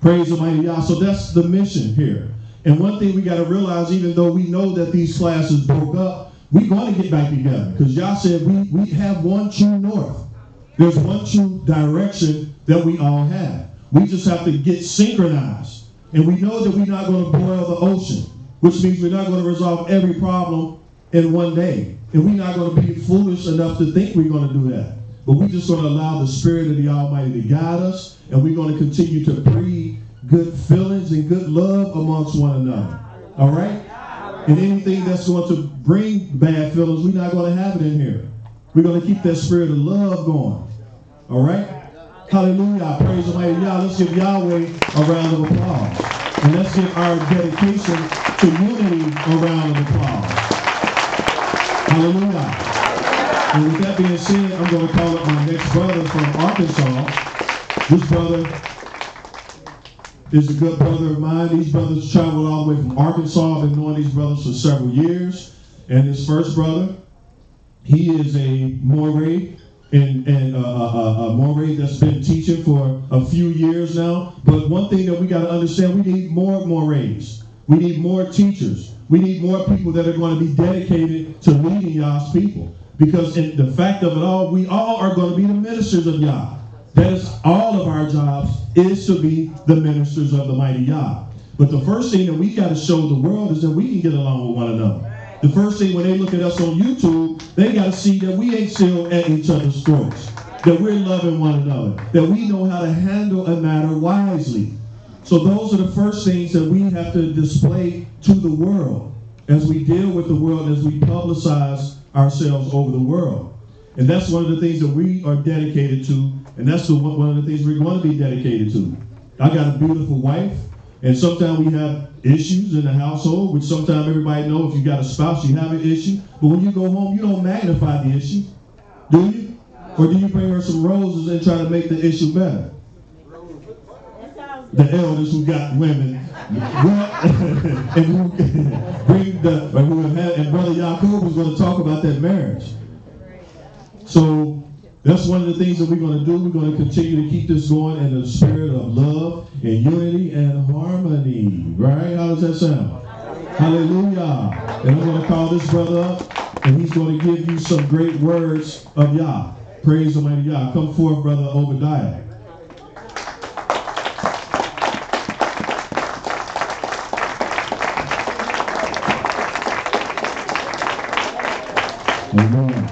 Praise the mighty Yah. So that's the mission here. And one thing we got to realize, even though we know that these classes broke up, we're going to get back together. Because y'all said we have one true north. There's one true direction that we all have. We just have to get synchronized. And we know that we're not going to boil the ocean, which means we're not going to resolve every problem in one day. And we're not going to be foolish enough to think we're going to do that. But we're just going to allow the Spirit of the Almighty to guide us, and we're going to continue to breathe good feelings and good love amongst one another. All right? And anything that's going to bring bad feelings, we're not going to have it in here. We're going to keep that spirit of love going. All right? Hallelujah. Praise the mighty Yah. Let's give Yahweh a round of applause. And let's give our dedication to unity a round of applause. Hallelujah. And with that being said, I'm going to call up my next brother from Arkansas. This brother is a good brother of mine. These brothers traveled all the way from Arkansas. I've been knowing these brothers for several years. And his first brother, he is a Mowreh, and a Mowreh that's been teaching for a few years now. But one thing that we got to understand, we need more Mowrehs. We need more teachers. We need more people that are going to be dedicated to leading Yah's people. Because in the fact of it all, we all are going to be the ministers of Yah. That is all of our jobs, is to be the ministers of the mighty Yah. But the first thing that we got to show the world is that we can get along with one another. The first thing when they look at us on YouTube, they got to see that we ain't still at each other's throats, that we're loving one another, that we know how to handle a matter wisely. So those are the first things that we have to display to the world as we deal with the world, as we publicize ourselves over the world. And that's one of the things that we are dedicated to, and that's one of the things we're going to be dedicated to. I got a beautiful wife, and sometimes we have issues in the household, which sometimes everybody knows if you got a spouse, you have an issue. But when you go home, you don't magnify the issue, do you? Or do you bring her some roses and try to make the issue better? The elders who got women, and who bring the, and Brother Yaakov was going to talk about that marriage. So that's one of the things that we're going to do. We're going to continue to keep this going in the spirit of love and unity and harmony. Right? How does that sound? Hallelujah. And I'm going to call this brother up, and he's going to give you some great words of Yah. Praise the mighty Yah. Come forth, Brother ObediYAH. Amen.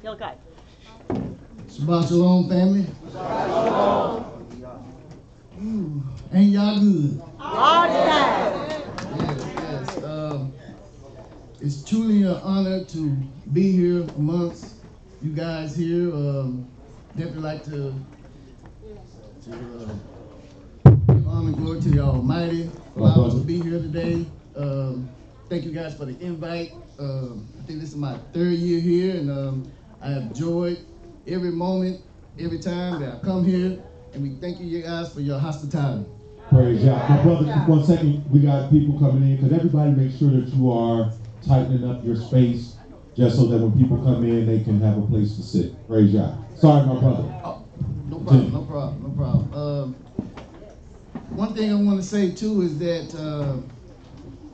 Okay. Shabbat Shalom, family. Ain't y'all good? All the time. Yes. It's truly an honor to be here amongst you guys here. Definitely like to give honor and glory to the Almighty. Allow us to be here today. Thank you guys for the invite. I think this is my third year here, and I have enjoyed every moment, every time that I come here, and we thank you guys for your hospitality. Praise Yah. My brother, 1 second, we got people coming in. Could everybody make sure that you are tightening up your space just so that when people come in, they can have a place to sit? Praise Yah. Sorry, my brother. Oh, no problem. One thing I want to say, too, is that,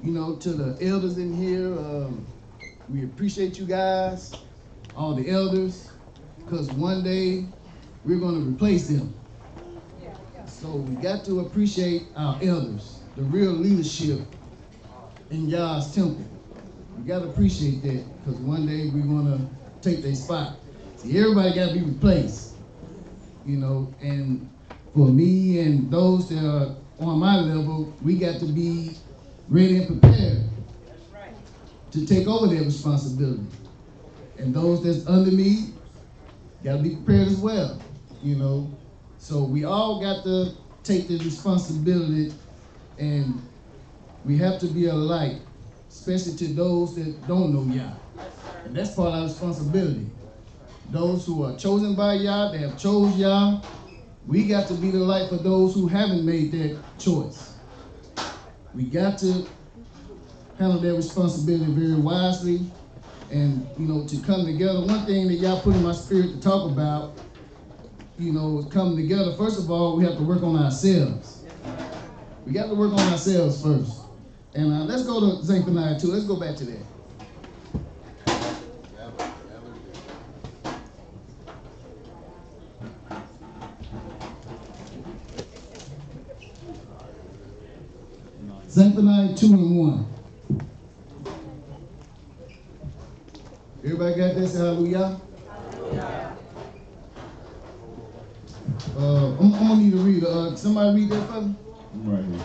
to the elders in here, we appreciate you guys, all the elders, because one day we're going to replace them. So we got to appreciate our elders, the real leadership in Yah's temple. We got to appreciate that, because one day we're going to take their spot. See, everybody got to be replaced, and for me and those that are on my level, we got to be ready and prepared to take over their responsibility. And those that's under me got to be prepared as well, So we all got to take the responsibility, and we have to be a light, especially to those that don't know Yah. And that's part of our responsibility. those who are chosen by Yah, they have chose Yah. We got to be the light for those who haven't made that choice. We got to handle their responsibility very wisely, and to come together. One thing that Yah put in my spirit to talk about, is coming together. First of all, we have to work on ourselves. We got to work on ourselves first. And let's go to Zephaniah 2. Let's go back to that. Zephaniah 2 and 1. Everybody got this? Hallelujah. I'm gonna need to read. Somebody read that for me? I'm right here.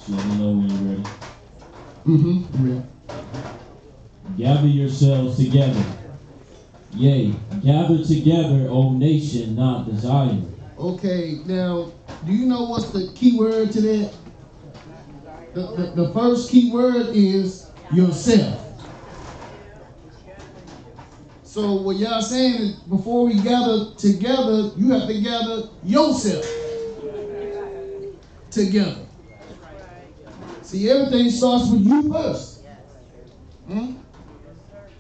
Let me know when you're ready. Mm-hmm. Ready. Gather yourselves together. Yea, gather together, O nation not desired. Okay, now, do you know what's the key word to that? The first key word is yourself. So what y'all saying is, before we gather together, you have to gather yourself together. See, everything starts with you first.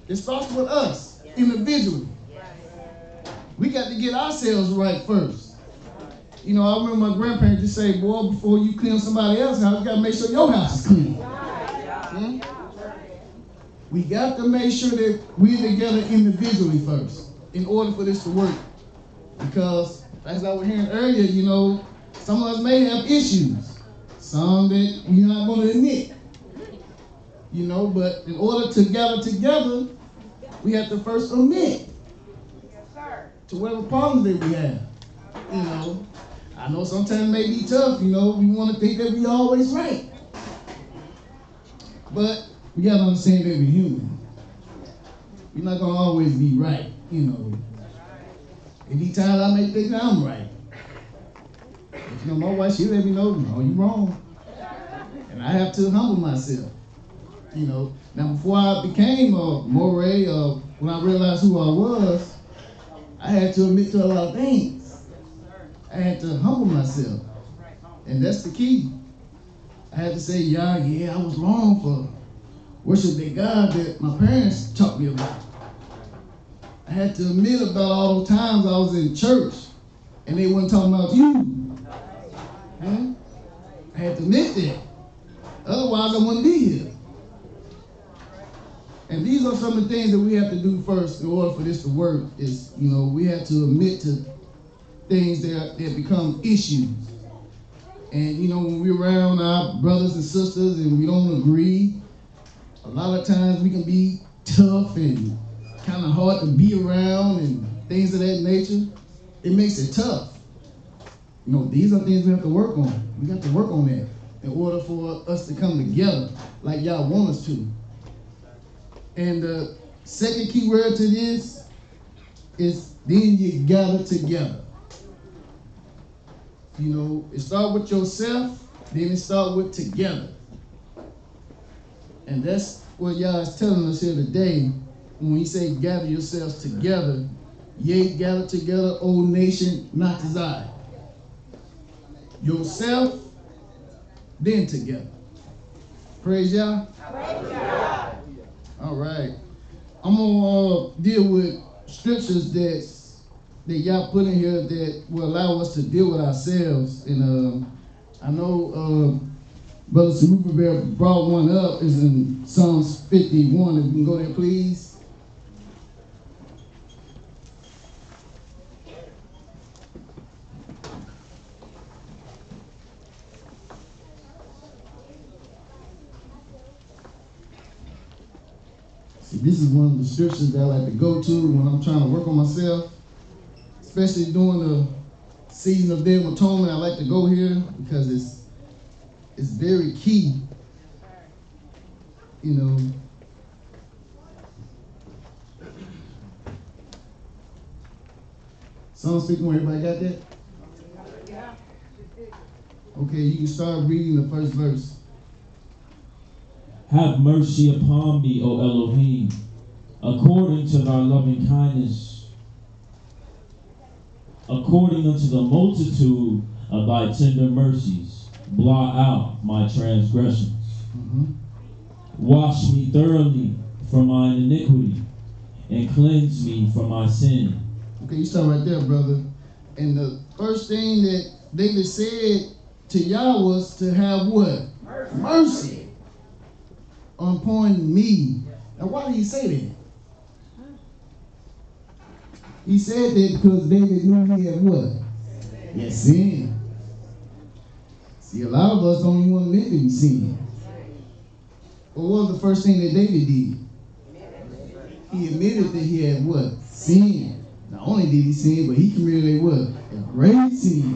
It starts with us individually. We got to get ourselves right first. I remember my grandparents used to say, boy, before you clean somebody else's house, you got to make sure your house is clean. We got to make sure that we're together individually first in order for this to work. Because, as I was hearing earlier, some of us may have issues. Some that you're not going to admit. But in order to gather together, we have to first admit to whatever problems that we have. I know sometimes it may be tough, we want to think that we always right. But we got to understand that we're human. We're not going to always be right, Anytime I may think that I'm right. But, my wife, she let me know, no, you're wrong. And I have to humble myself. Now before I became a Mowreh, when I realized who I was, I had to admit to a lot of things. I had to humble myself. And that's the key. I had to say, yeah, I was wrong for worshiping God that my parents taught me about. I had to admit about all those times I was in church and they weren't talking about you. I had to admit that. Otherwise, I wouldn't be here. And these are some of the things that we have to do first in order for this to work is, we have to admit to things that become issues. And, when we're around our brothers and sisters and we don't agree, a lot of times we can be tough and kind of hard to be around and things of that nature. It makes it tough. These are things we have to work on. We got to work on that in order for us to come together like y'all want us to. And the second key word to this is then you gather together. It starts with yourself, then it starts with together. And that's what y'all is telling us here today when he say gather yourselves together. Yea, gather together, O nation, not desired. Yourself, then together. Praise Yah. Praise Yah. All right. I'm going to deal with scriptures that y'all put in here that will allow us to deal with ourselves. And I know Brother Zerubbabel brought one up. Is in Psalms 51. If we can go there, please. See, this is one of the scriptures that I like to go to when I'm trying to work on myself, especially during the season of Day of Atonement. I like to go here because it's very key. Psalms 51, everybody got that? Okay, you can start reading the first verse. Have mercy upon me, O Elohim, according to thy loving kindness, according unto the multitude of thy tender mercies, blot out my transgressions. Wash me thoroughly from mine iniquity, and cleanse me from my sin. Okay, you stop right there, brother. And the first thing that David said to Yah was to have what? Mercy upon me. Now, why did he say that? He said that because David knew he had what? He had sin. See, a lot of us don't even want to admit that we sin. But what was the first thing that David did? He admitted that he had what? Sin. Not only did he sin, but he committed a what? A great sin.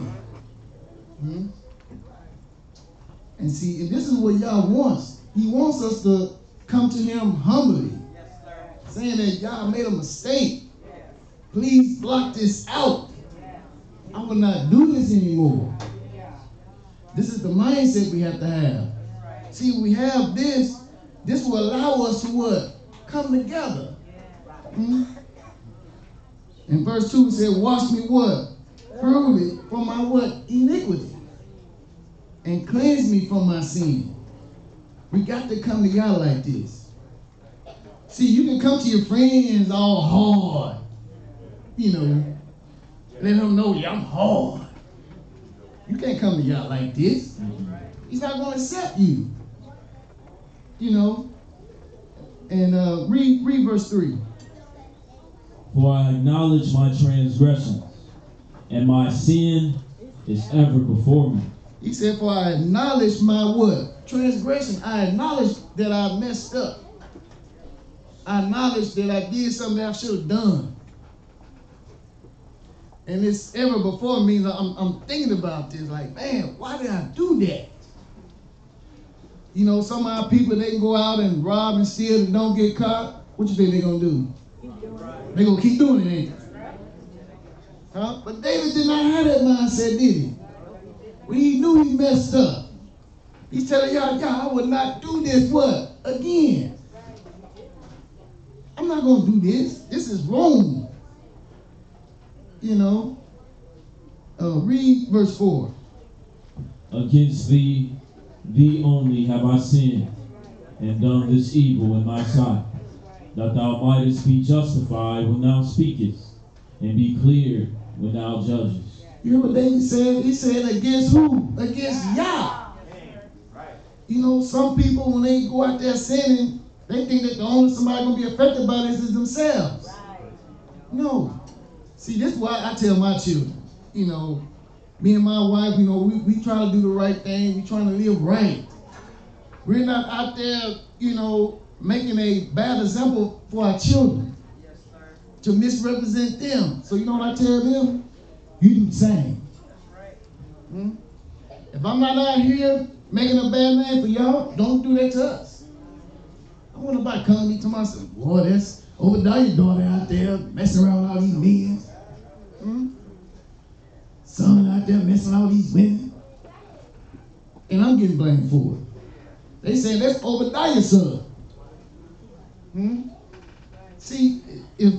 And see, and this is what Yah wants. He wants us to come to him humbly. Saying that Yah made a mistake. Please block this out. I will not do this anymore. This is the mindset we have to have. See, we have this. This will allow us to what? Come together. In verse 2 it said, wash me what? Thoroughly from my what? Iniquity. And cleanse me from my sin. We got to come to Yah like this. See, you can come to your friends all hard. You know, let them know, yeah, I'm hard. You can't come to Yah like this. He's not going to accept you. You know. And read verse 3. For I acknowledge my transgressions, and my sin is ever before me. He said, for I acknowledge my what? Transgression. I acknowledge that I messed up. I acknowledge that I did something that I should have done. And it's ever before me. I'm thinking about this, like, man, why did I do that? You know, some of our people, they can go out and rob and steal and don't get caught. What you think they're going to do? They're going to keep doing it, ain't they? Huh? But David did not have that mindset, did he? When he knew he messed up, he's telling y'all, I would not do this, what? Again. I'm not going to do this. This is wrong. You know. Read verse 4. Against thee only have I sinned, and done this evil in thy sight, that thou mightest be justified when thou speakest, and be clear when thou judgest. You hear what David said? He said, against who? Against Yah. You know, some people, when they go out there sinning, they think that the only somebody going to be affected by this is themselves. No. See, this is why I tell my children, you know, me and my wife, you know, we try to do the right thing. We trying to live right. We're not out there, you know, making a bad example for our children. Yes, sir. To misrepresent them. So you know what I tell them? You do the same. That's right. If I'm not out here making a bad name for y'all, don't do that to us. I want nobody come to me to myself, boy, that's ObediYAH's daughter out there messing around with all these men. Son out there messing with all these women. And I'm getting blamed for it. They say that's ObediYAH's son. See, if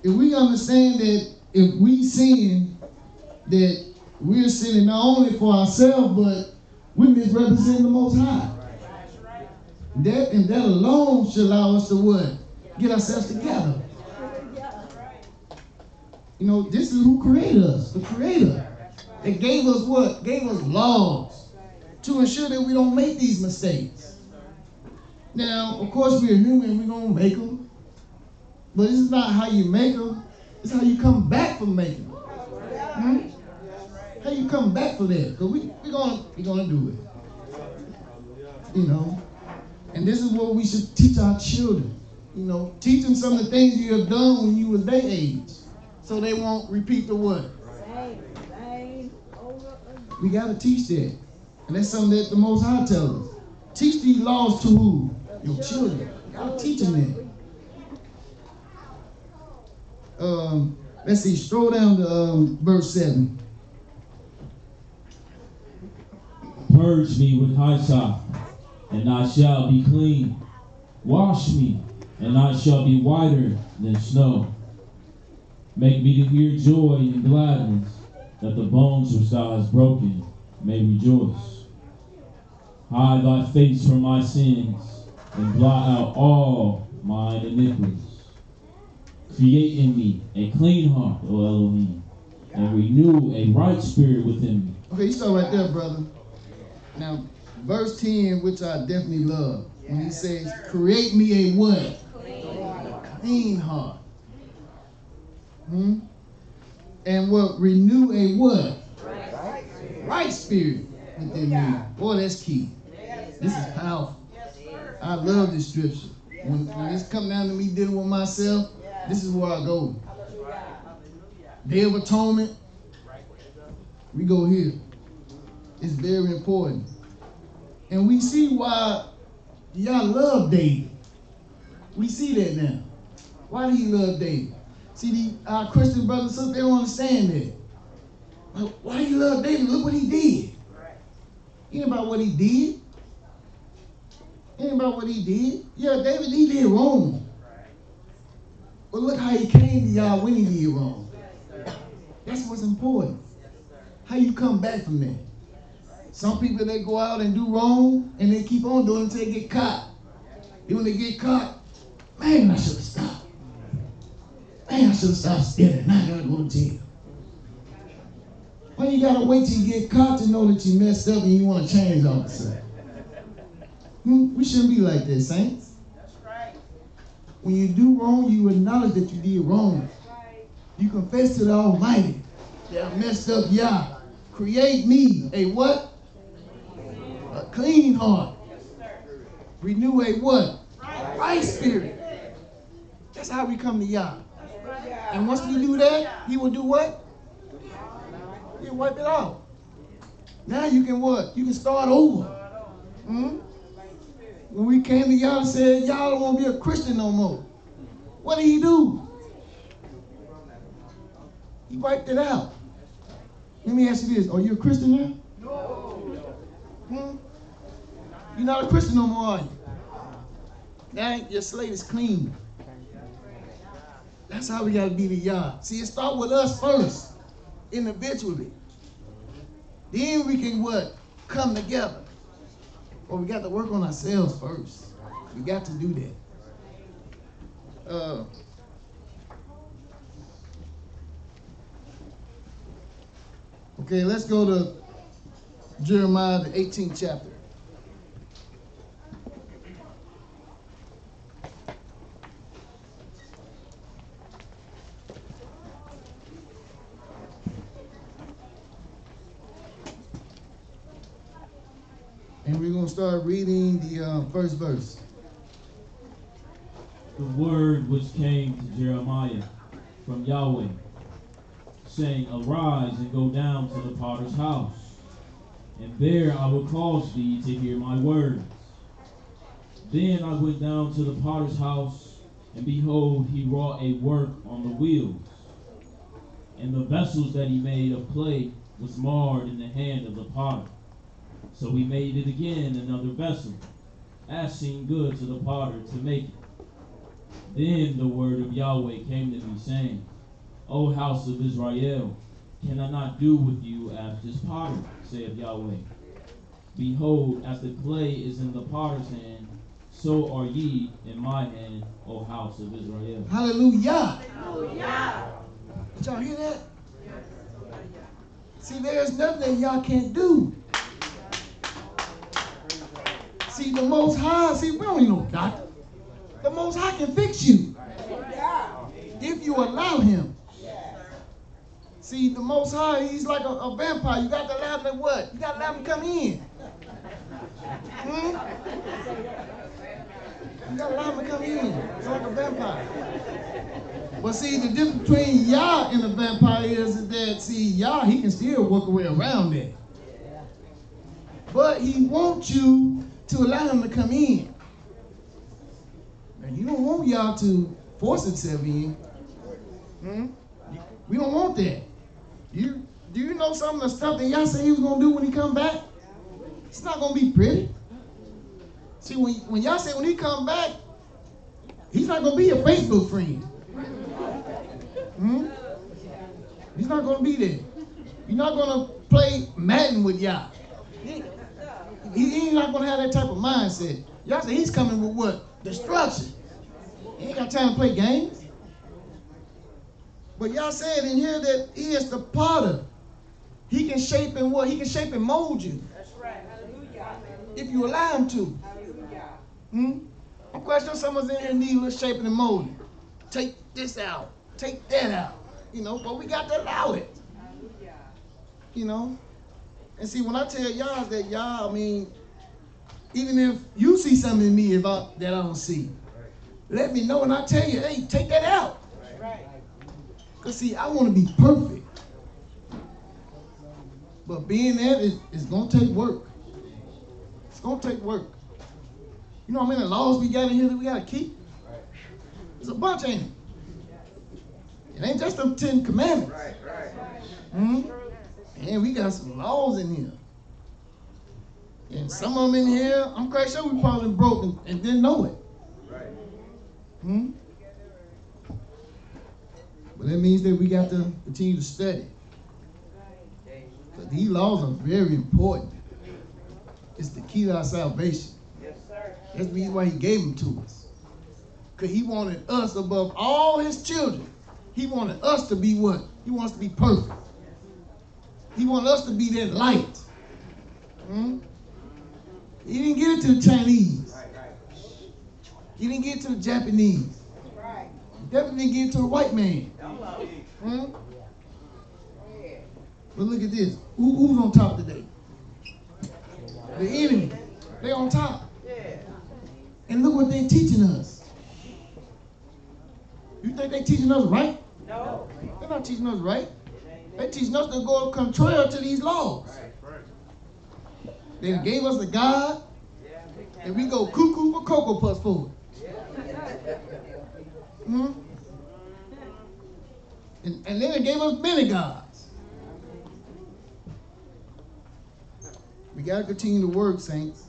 we understand that if we sin, that we're sinning not only for ourselves, but we misrepresent the Most High. That and that alone should allow us to what? Get ourselves together. You know, this is who created us, the Creator. That gave us what? Gave us laws to ensure that we don't make these mistakes. Now, of course, we're human, we're going to make them. But this is not how you make them. It's how you come back from making them. How you come back for that? Because we're gonna do it. You know? And this is what we should teach our children. You know, teach them some of the things you have done when you was their age. So they won't repeat the what? We got to teach that. And that's something that the Most High tells us. Teach these laws to who? Your children. You got to teach them that. Let's see, scroll down to verse 7. Purge me with hyssop, and I shall be clean. Wash me, and I shall be whiter than snow. Make me to hear joy and gladness, that the bones which thou hast broken may rejoice. Hide thy face from my sins, and blot out all mine iniquities. Create in me a clean heart, O Elohim, and renew a right spirit within me. Okay, you start right there, brother. Now, verse 10, which I definitely love, when he says, create me a what? Clean heart. And what? Renew a what? Right spirit within me. Boy, that's key. This is powerful. I love this scripture. When it's come down to me dealing with myself, this is where I go. Day of Atonement, we go here. It's very important. And we see why y'all love David. We see that now. Why do you love David? See, our Christian brothers and sisters, they don't understand that. Why do you love David? Look what he did. Ain't about what he did. Ain't about what he did. Yeah, David, he did wrong. But look how he came to y'all when he did wrong. That's what's important. How you come back from that. Some people, they go out and do wrong, and they keep on doing it until they get caught. And when they get caught, man, I should have stopped. Man, I should have stopped stealing. Now I gotta go to jail. Well, you gotta wait till you get caught to know that you messed up and you want to change all of a sudden. We shouldn't be like that, saints. That's right. When you do wrong, you acknowledge that you did wrong. You confess to the Almighty that I messed up, Yah. Create me a what? A clean heart. Renew a what? Right spirit. That's how we come to Yah. And once we do that, he will do what? He'll wipe it out. Now you can what? You can start over. When we came to y'all and said, y'all don't want to be a Christian no more. What did he do? He wiped it out. Let me ask you this. Are you a Christian now? No. You're not a Christian no more, are you? Now your slate is clean. That's how we got to be to Yah. See, it starts with us first, individually. Then we can what? Come together. But we got to work on ourselves first. We got to do that. Okay, let's go to Jeremiah, the 18th chapter. And we're going to start reading the first verse. The word which came to Jeremiah from Yahweh, saying, Arise and go down to the potter's house, and there I will cause thee to hear my words. Then I went down to the potter's house, and behold, he wrought a work on the wheels. And the vessels that he made of clay was marred in the hand of the potter. So he made it again another vessel, as seemed good to the potter to make it. Then the word of Yahweh came to me, saying, O house of Israel, can I not do with you as this potter, saith Yahweh? Behold, as the clay is in the potter's hand, so are ye in my hand, O house of Israel. Hallelujah. Hallelujah. Did y'all hear that? See, there's nothing that y'all can't do. See, the Most High, we don't need no doctor. The Most High can fix you if you allow him. See, the Most High, he's like a vampire. You got to allow him to what? You got to allow him to come in. You got to allow him to come in. It's like a vampire. But see, the difference between Yah and a vampire is that, see, Yah, he can still work a way around that. But he wants you to allow him to come in. And you don't want y'all to force itself in. We don't want that. Do you know some of the stuff that y'all say he was going to do when he come back? It's not going to be pretty. See, when y'all say when he come back, he's not gonna be a Facebook friend. He's not gonna be there. You're not gonna play Madden with y'all. He's not gonna have that type of mindset. Y'all say he's coming with what? Destruction. He ain't got time to play games. But y'all said in here that he is the potter. He can shape and what? He can shape and mold you. That's right. Hallelujah. If you allow him to. Hallelujah. I'm quite sure someone's in here need a little shaping and molding. Take this out. Take that out. You know, but we got to allow it. Hallelujah. You know? And see, when I tell y'all that y'all, I mean, even if you see something in me that I don't see, let me know and I tell you, hey, take that out. Right. Because see, I want to be perfect. But being that is going to take work. It's going to take work. You know how many laws we got in here that we got to keep? There's a bunch, ain't it? It ain't just them 10 commandments. And we got some laws in here. And some of them in here, I'm quite sure we probably broke and didn't know it. But that means that we got to continue to study. Because these laws are very important. It's the key to our salvation. That's the reason why he gave them to us. Because he wanted us above all his children. He wanted us to be what? He wants to be perfect. He wanted us to be that light. He didn't get it to the Chinese. He didn't get it to the Japanese. He definitely didn't get it to the white man. But look at this. Who's on top today? The enemy. They on top. And look what they're teaching us. You think they're teaching us right? No. They're not teaching us right. They're teaching us to go contrary to these laws. They gave us a God, and we go cuckoo for Cocoa Puffs for it. And then they gave us many gods. We got to continue to work, saints.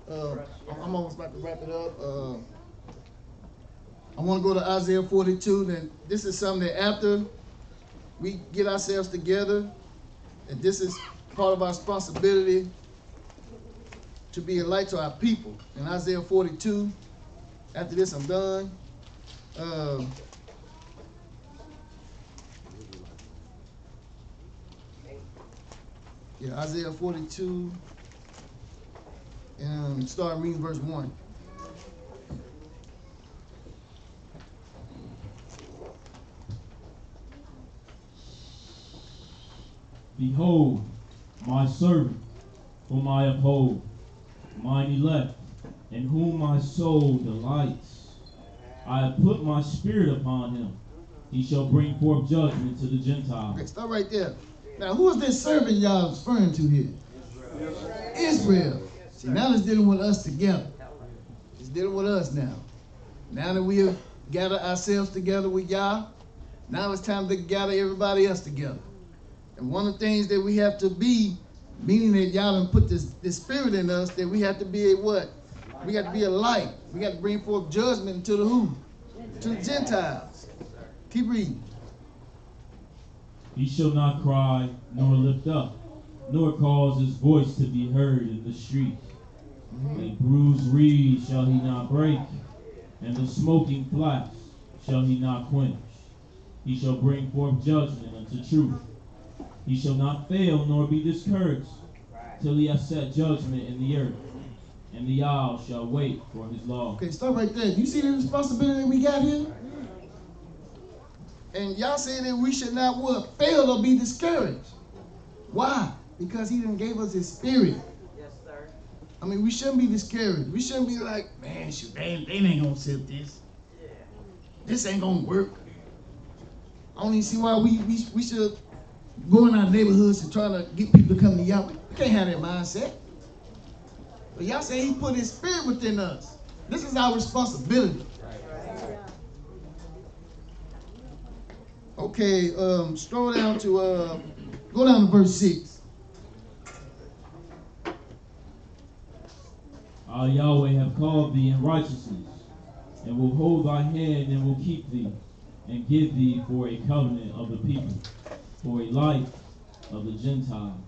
I'm almost about to wrap it up. I want to go to Isaiah 42. Then this is something that after we get ourselves together, and this is part of our responsibility to be a light to our people. In Isaiah 42, after this I'm done. Isaiah 42, and start reading verse 1. Behold, my servant, whom I uphold, mine elect, in whom my soul delights. I have put my spirit upon him. He shall bring forth judgment to the Gentiles. Okay, stop right there. Now, who is this servant y'all referring to here? Israel. See, now it's dealing with us together. It's dealing with us now. Now that we have gathered ourselves together with Yah, now it's time to gather everybody else together. And one of the things that we have to be, meaning that y'all done put this spirit in us, that we have to be a what? We got to be a light. We got to bring forth judgment to the who? To the Gentiles. Keep reading. He shall not cry, nor lift up, nor cause his voice to be heard in the street. A bruised reed shall he not break, and the smoking flax shall he not quench. He shall bring forth judgment unto truth. He shall not fail nor be discouraged, till he hath set judgment in the earth, and the owl shall wait for his law. Okay, stop right there. You see the responsibility we got here? And y'all say that we should not what? Fail or be discouraged. Why? Because he done gave us his spirit. Yes, sir. I mean, we shouldn't be discouraged. We shouldn't be like, man, shoot, they ain't gonna accept this. Yeah. This ain't gonna work. I don't even see why we should go in our neighborhoods and try to get people to come to y'all. We can't have that mindset. But y'all say he put his spirit within us. This is our responsibility. Okay, scroll down to, go down to verse 6. Our Yahweh have called thee in righteousness, and will hold thy hand and will keep thee, and give thee for a covenant of the people, for a light of the Gentiles,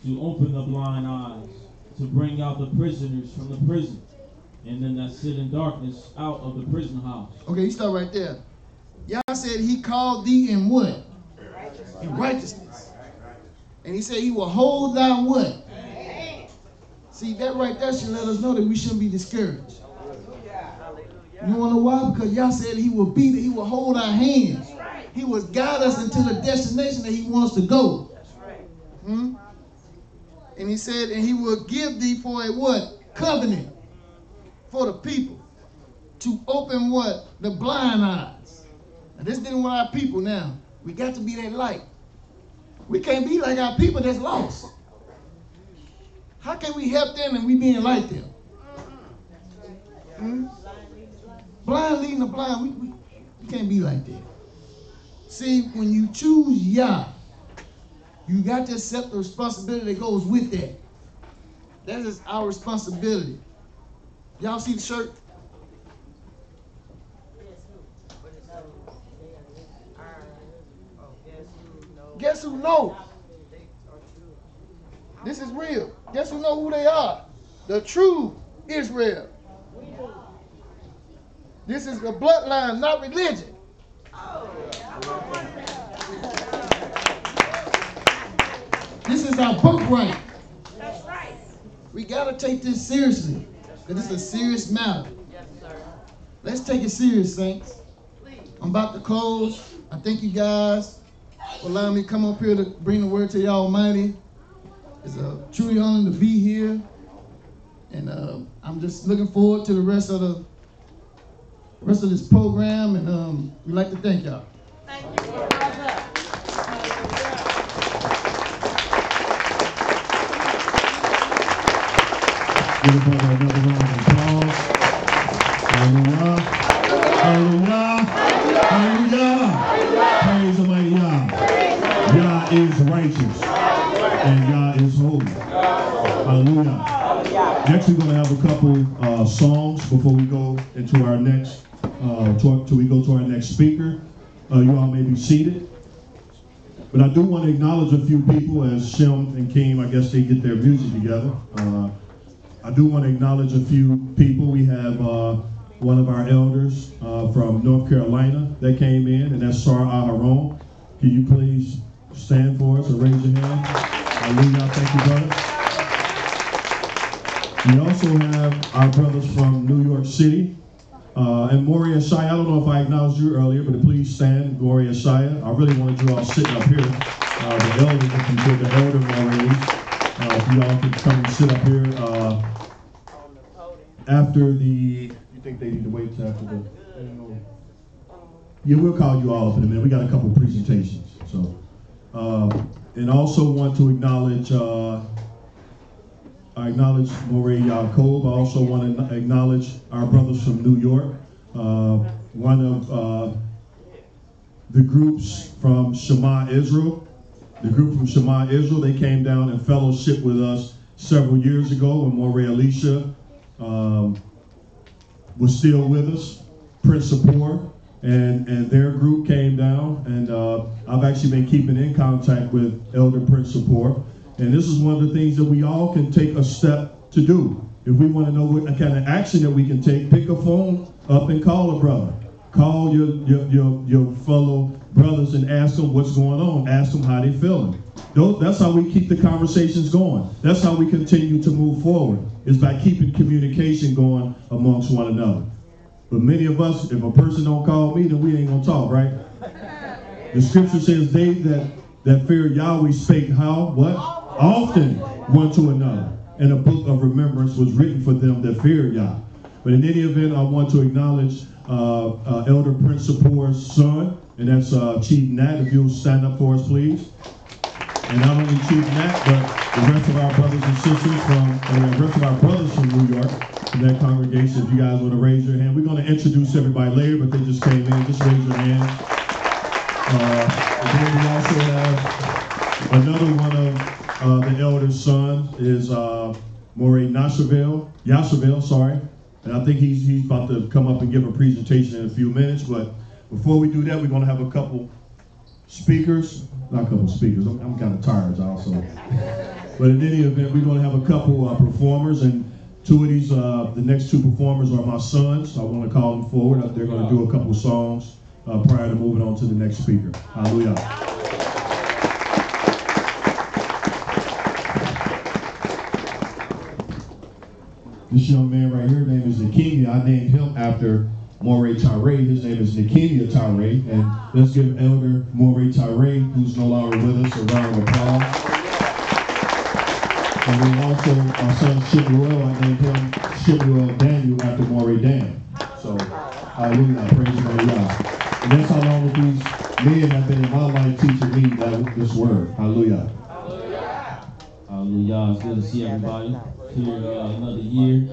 to open the blind eyes, to bring out the prisoners from the prison, and them that sit in darkness out of the prison house. Okay, you start right there. Yah said he called thee in what? In righteousness. And he said he will hold thy what? See, that right there should let us know that we shouldn't be discouraged. You want to know why? Because Yah said he will be there. He will hold our hands. He will guide us into the destination that he wants to go. And he said, and he will give thee for a what? Covenant for the people. To open what? The blind eyes. Now, this didn't want our people now. We got to be that light. We can't be like our people that's lost. How can we help them and we being like them? Blind leading the blind. We can't be like that. See, when you choose Yah, you got to accept the responsibility that goes with that. That is our responsibility. Y'all see the shirt? Guess who knows? This is real. Guess who know who they are? The true Israel. This is the bloodline, not religion. This is our birthright. That's right. We got to take this seriously, because it's a serious matter. Yes, sir. Let's take it serious, saints. I'm about to close. I thank you guys for allowing me to come up here to bring the word to the Almighty. It's a truly honor to be here. And I'm just looking forward to the rest of this program. And we'd like to thank y'all. Thank you, brother. Give a brother another round of applause. Hallelujah. Hallelujah. Hallelujah. Praise Almighty Yah. Yah is righteous. And Yah is holy. Hallelujah. Next we're going to have a couple songs before we go into our next, till we go to our next speaker. You all may be seated. But I do want to acknowledge a few people as Shem and Keem, I guess they get their music together. I do want to acknowledge a few people. We have one of our elders from North Carolina that came in, and that's Sarah Aharon. Can you please stand for us or raise your hand? Hallelujah. Thank you, brother. We also have our brothers from New York City. And Mowreh IshYAH, I don't know if I acknowledged you earlier, but please stand, Mowreh IshYAH. I really wanted you all sitting up here. The elders, if you could, the elder Mowrehs. If you all could come and sit up here after the, you think they need to wait till after the, yeah, we'll call you all up in a minute. We got a couple presentations. So, and also want to acknowledge, I acknowledge Mowreh Yaakov. I also want to acknowledge our brothers from New York. One of the groups from Shema Israel. The group from Shema Israel, they came down and fellowshiped with us several years ago when Mowreh Elisha was still with us. Prince Sapor and their group came down, and I've actually been keeping in contact with Elder Prince Sapor. And this is one of the things that we all can take a step to do. If we want to know what kind of action that we can take, pick a phone up and call a brother. Call your fellow brothers and ask them what's going on. Ask them how they're feeling. That's how we keep the conversations going. That's how we continue to move forward, is by keeping communication going amongst one another. But many of us, if a person don't call me, then we ain't gonna talk, right? The scripture says they that fear Yahweh spake how? What? Often one to another. And a book of remembrance was written for them that fear Yah. But in any event, I want to acknowledge Elder Prince Sapor's son, and that's Chief Nat. If you'll stand up for us, please. And not only Chief Nat, but the rest of our brothers and sisters the rest of our brothers from New York, from that congregation. If you guys want to raise your hand, we're going to introduce everybody later, but they just came in. Just raise your hand. And then we also have another one of the elder's sons is Mowreh Napthtali, sorry. And I think he's about to come up and give a presentation in a few minutes. But before we do that, we're going to have a couple speakers. Not a couple speakers. I'm kind of tired, y'all. So. But in any event, we're going to have a couple performers. And two of these, the next two performers are my sons. I want to call them forward. They're going to do a couple songs prior to moving on to the next speaker. Hallelujah. This young man right here, his name is Nikemia. I named him after Mowreh Tyree. His name is Nikemia Tyree. And let's give Elder Mowreh Tyree, who's no longer with us, a round of applause. And then also my son YisraEL, I named him YisraEL Daniel after Mowreh Dan. So, hallelujah, praise YAH'S. And that's how long these men have been in my life teaching me this word. Hallelujah. Hallelujah. It's good to see everybody here another year.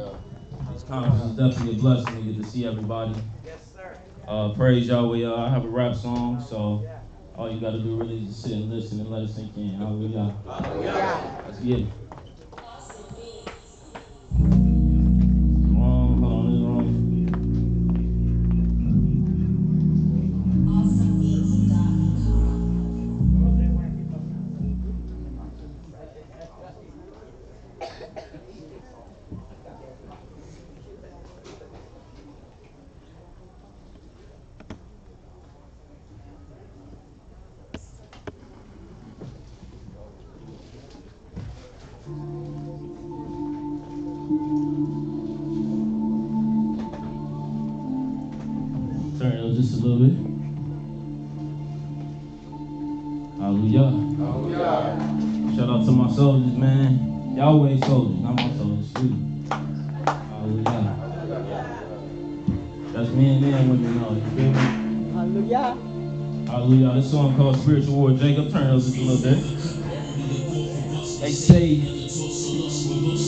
This conference is definitely a blessing to get to see everybody. Yes, sir. Praise Yahweh. I have a rap song, so all you got to do really is just sit and listen and let it sink in. Hallelujah. Hallelujah. Let's get it. Turn it up just a little bit. Hallelujah. Hallelujah. Shout out to my soldiers, man. Yahweh soldiers, not my soldiers. Sweet. Hallelujah. That's men and women, you feel me? Hallelujah. Hallelujah. This song called Spiritual War. Jacob, turn it up just a little bit. They say,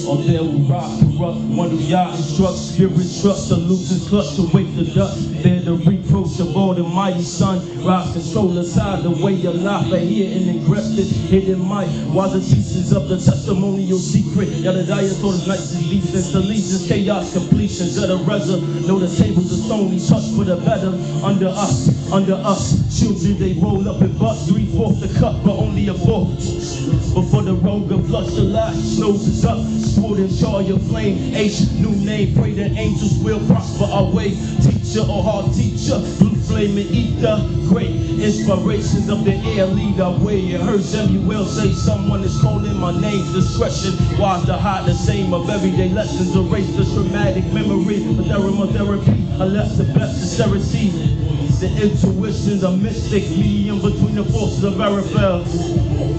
or there will rock, corrupt, one who Yah instructs, spirit trust, to lose his clutch, to wake the dust. Bear the reproach of all the mighty sun. Rise control aside the way you lie, but here and engressed this hidden might. While the teachers of the testimonial secret, Yah'S taught us nights is defense, allegiance, chaos, completions of the reserve. Know the tables are stony, touch for the better. Under us, children they roll up and bust 3/4 the cup, but only a fourth. Before the rogue of flush the last, nose is up. Sword and char your flame, H, new name. Pray that angels will prosper our way. Teacher or hard teacher, blue flame and ether. Great inspirations of the air lead our way. You heard Samuel say someone is calling my name. Discretion, wise to hide the same of everyday lessons. Erase the traumatic memory. But therapy, I left the best sincerity. The intuitions of mystic, medium between the forces of Arafel.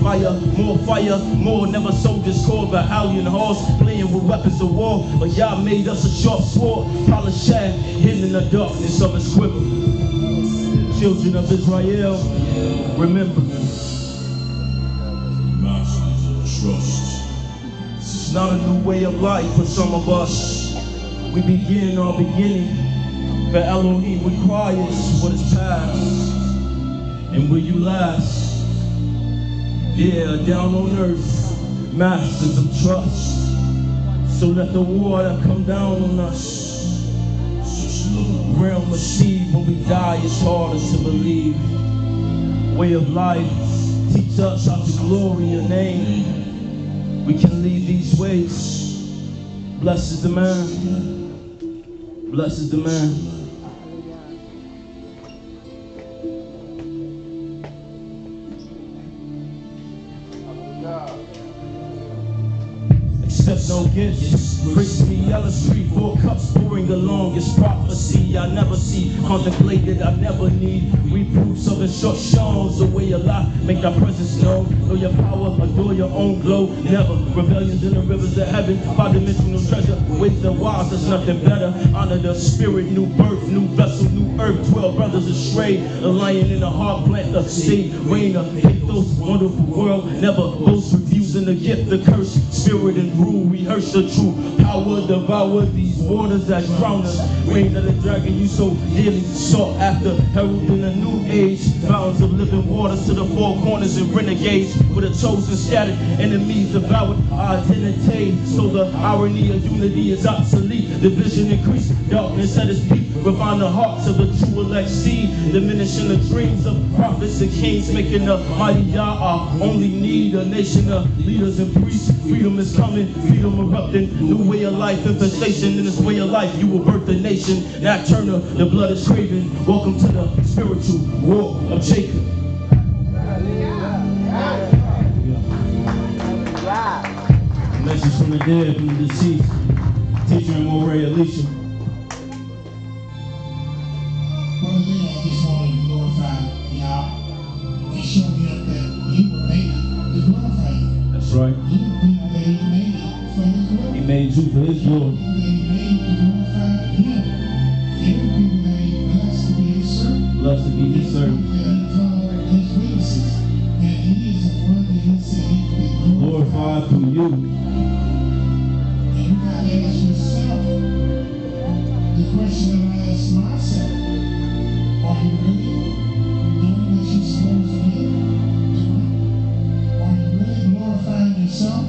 Fire, more, never soldiers called battalion horse, playing with weapons of war. But Yah made us a sharp sword, polished shaft, hidden in the darkness of his quiver. Children of Israel, remember. Masters of trust. This is not a new way of life for some of us. We begin our beginning. But Elohim requires what is past. And will you last? Yeah, down on earth, masters of trust. So let the water come down on us. Realm of seed, when we die, it's harder to believe. Way of life, teach us how to glory your name. We can lead these ways. Blessed is the man. Blessed is the man. Accept no gifts. Praise me, yellow street, 4 cups pouring the longest prophecy I never see, contemplated I never need. Reproofs of instructions, the way of life, make thy presence known. Know your power, adore your own glow. Never rebellions in the rivers of heaven. 5-dimensional treasure, with the wise, there's nothing better. Honor the spirit, new birth, new vessel, new earth. 12 brothers astray, a lion in the heart, plant the seed. Reigner, hate those wonderful world. Never boast, refusing the gift, the curse, spirit and rule. We nurse the true power, devour these waters that drown us. Reign of the dragon you so dearly sought after, heralding a new age. Fountains of living waters to the four corners and renegades, with a chosen scattered enemies devoured our identity. So the irony of unity is obsolete. Division increased, darkness at its peak. Refine the hearts of the true elect seed, diminishing the dreams of prophets and kings, making the mighty Yah our only need. A nation of leaders and priests. Freedom is coming, freedom erupting. New way of life, infestation in this way of life. You will birth a nation. Nat Turner, the blood is craving. Welcome to the spiritual war of Jacob. Message from the dead, from the deceased. Teacher and Mowreh Elisha. Brother Leon, I just want to glorify Yah and show him that he was made to glorify him. That's right. He made it for his glory. He made you for his glory. He made to glorify him. Every people that he blessed to be his servant. Blessed to be his servant. And he followed his witnesses. And he is the one that he said he could be glorified through you. And you got to ask yourself the question that I ask myself. Are you really doing what you're supposed to be doing? Are you really glorifying yourself?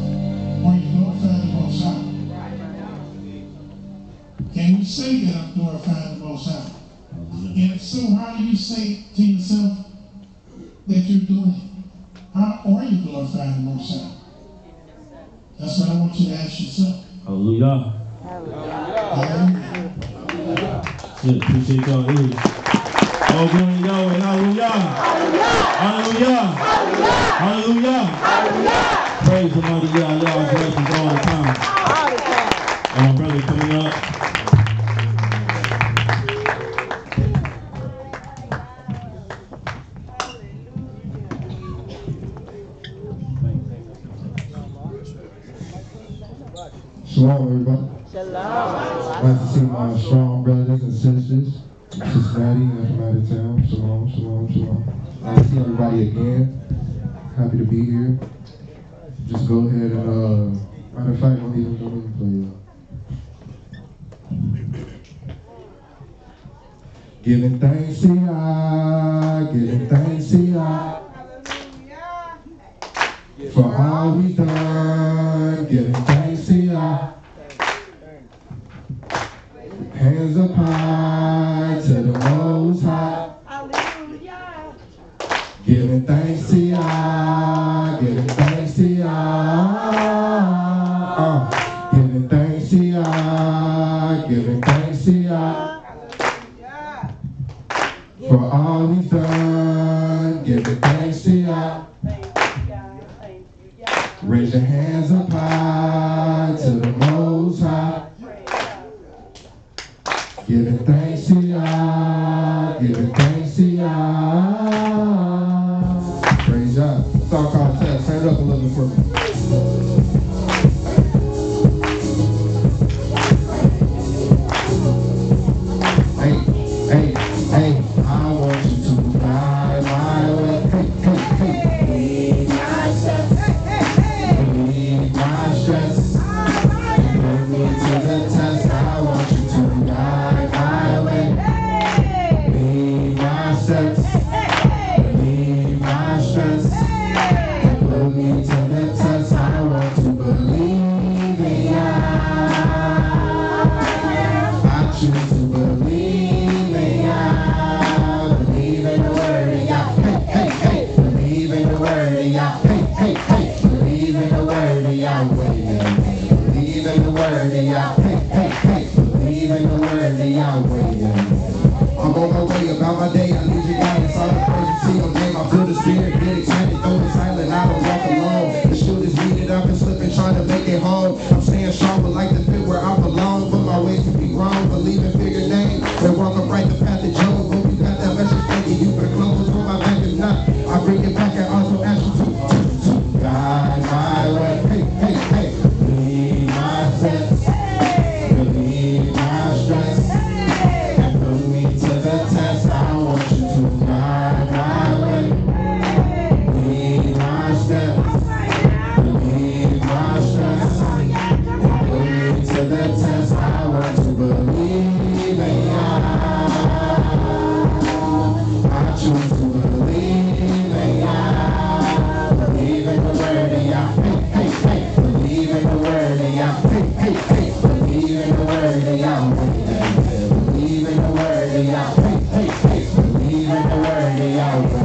Or are you glorifying the Most High? Can you say that I'm glorifying the Most High? And if so, how do you say to yourself that you're doing it? How are you glorifying the Most High? That's what I want you to ask yourself. Hallelujah. Hallelujah. Good. Appreciate y'all ears. All glory to Yahweh. Hallelujah. Hallelujah. Hallelujah. Praise the mighty Yah. Yah's blessings all the time. And my brother coming up. Shalom, everybody. Shalom. I'd like to see my strong brothers and sisters. Sister Maddie, I'm from out of town. Shalom, shalom, shalom. I'd like to see everybody again. Happy to be here. Just go ahead and, matter of fact, don't even play Giving thanks to Yah, giving thanks to Yah. For all we've done, giving thanks to Yah. Hands up high to the Most High. Giving thanks to Yah, giving thanks to Yah. Giving thanks to Yah, giving thanks to Yah. For all he's done, giving thanks to Yah. Raise your hands up high to the Most High. Giving thanks to Yah, giving thanks to Yah. Praise Yah. Song called Test. Turn it up a little bit for me. Hey, hey, hey, I want you to ride my way. Hey, hey, hey. Leave my stress. Leave my stress. Put me to the test. I want you to ride my way. Leave my steps. Leave my stress. Put me to the test. I want to believe in Yah. I choose to believe in Yah. Believe in the word of Yah. Hey, hey, hey. Believe in the word of Yah. Hey, hey, hey. Believe in the word of Yahweh. Believe in the word of Yah. Hey, hey, hey. Believe in the word of Yahweh. I'm on my way about my day. I need your guidance. All the praise you see your name. I feel the spirit get excited. Though it's silent, I don't walk alone. The shooters beat it up and slipping, trying to make it home. I'm staying strong, but like the pit where I belong. For my ways to be wrong, believe in bigger names. And walk upright the path of Job. Hope you got that message. Thanking you for the clothes. For my back is not. I bring it back and also ask you to guide my way. Hey, hey, hey. Lead my steps. Believe my stress. And put me to the test. I want you to guide my way. Lead my steps. Believe my stress. And hey, believe in the word of Yahweh. Believe in the word of Yahweh. Hey, hey, believe in the word of Yahweh.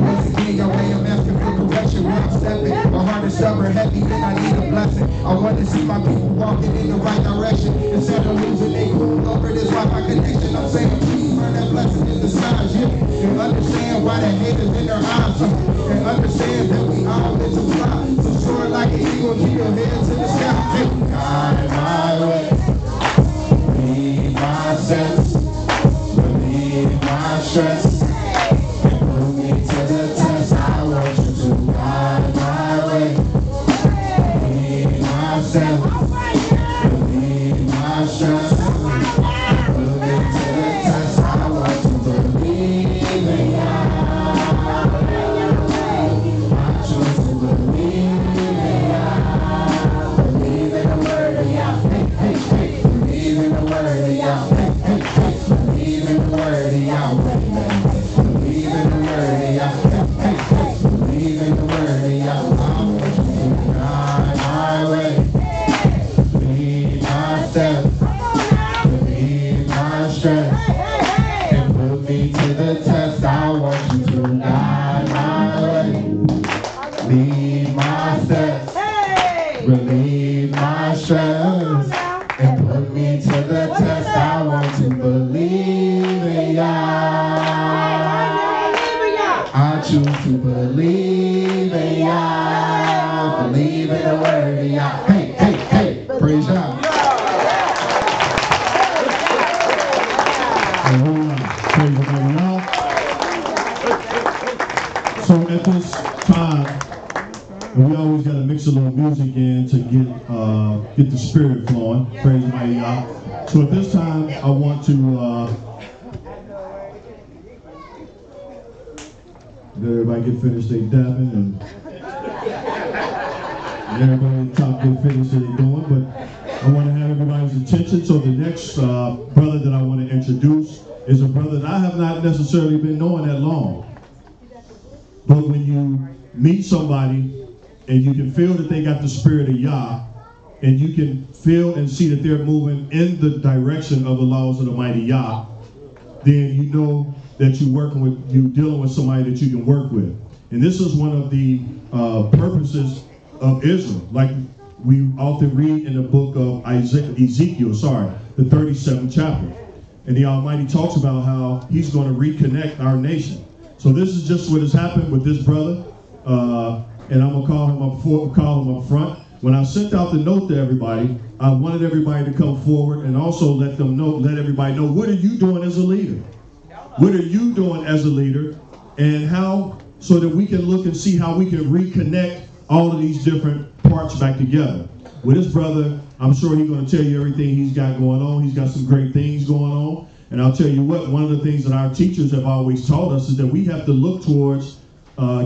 Once again, Yahweh, I'm asking for correction where I'm stepping. My heart is stubborn, heavy, and I need a blessing. I want to see my people walking in the right direction. Instead of losing they cool over this Wi-Fi connection, I'm saying please turn that blessing in disguise, yeah. And understand why the haters in their eyes, and understand that we all meant to fly. So soar like an eagle, keep your head to the sky. Hey, guide my way, lead my steps, relieve my stress. Relieve my stress and put me to the test. I want to believe in Yah. I choose to believe in Yah. Believe in the word of Yah. Hey, hey, hey, praise Yah. So at this time, we always got to mix a little music in to get the spirit flowing. Praise YAH. So at this time, I want to let everybody get finished they dabbing and everybody at the top get finished what they're doing. But I want to have everybody's attention. So the next brother that I want to introduce is a brother that I have not necessarily been knowing that long. But when you meet somebody and you can feel that they got the spirit of Yah, and you can feel and see that they're moving in the direction of the laws of the mighty Yah, then you know that you're dealing with somebody that you can work with. And this is one of the purposes of Israel. Like we often read in the book of Ezekiel, the 37th chapter. And the Almighty talks about how he's going to reconnect our nation. So this is just what has happened with this brother. And I'm going to call him up front. When I sent out the note to everybody, I wanted everybody to come forward and also let everybody know, what are you doing as a leader? What are you doing as a leader? And how, so that we can look and see how we can reconnect all of these different parts back together. With this brother, I'm sure he's going to tell you everything he's got going on. He's got some great things going on. And I'll tell you what, one of the things that our teachers have always taught us is that we have to look towards